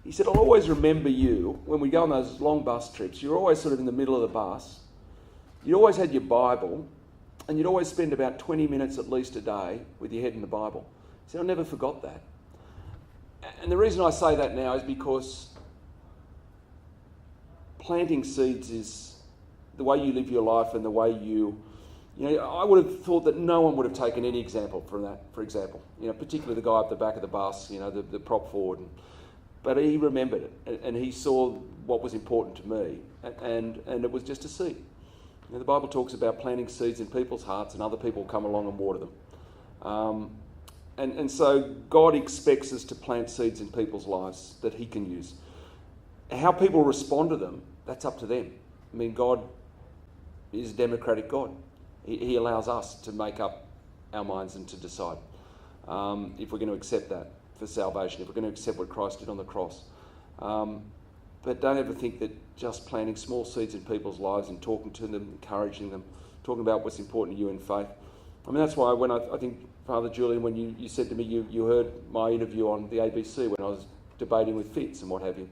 He said, I'll always remember you, when we go on those long bus trips, you're always sort of in the middle of the bus, you always had your Bible, and you'd always spend about 20 minutes at least a day with your head in the Bible. He said, I never forgot that. And the reason I say that now is because planting seeds is the way you live your life and the way I would have thought that no one would have taken any example from that, for example. Particularly the guy up the back of the bus, the prop forward. But he remembered it, and he saw what was important to me, and it was just a seed. You know, the Bible talks about planting seeds in people's hearts, and other people come along and water them. And so God expects us to plant seeds in people's lives that he can use. How people respond to them, that's up to them. I mean, God is a democratic God. He allows us to make up our minds and to decide if we're going to accept that for salvation, if we're going to accept what Christ did on the cross. But don't ever think that just planting small seeds in people's lives and talking to them, encouraging them, talking about what's important to you in faith. I mean, that's why when I think, Father Julian, when you said to me you heard my interview on the ABC when I was debating with Fitz and what have you,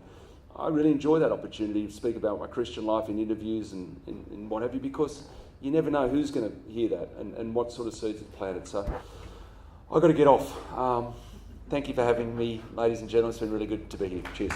I really enjoy that opportunity to speak about my Christian life in interviews and what have you, because you never know who's going to hear that and what sort of seeds are planted. So I've got to get off. Thank you for having me, ladies and gentlemen. It's been really good to be here. Cheers.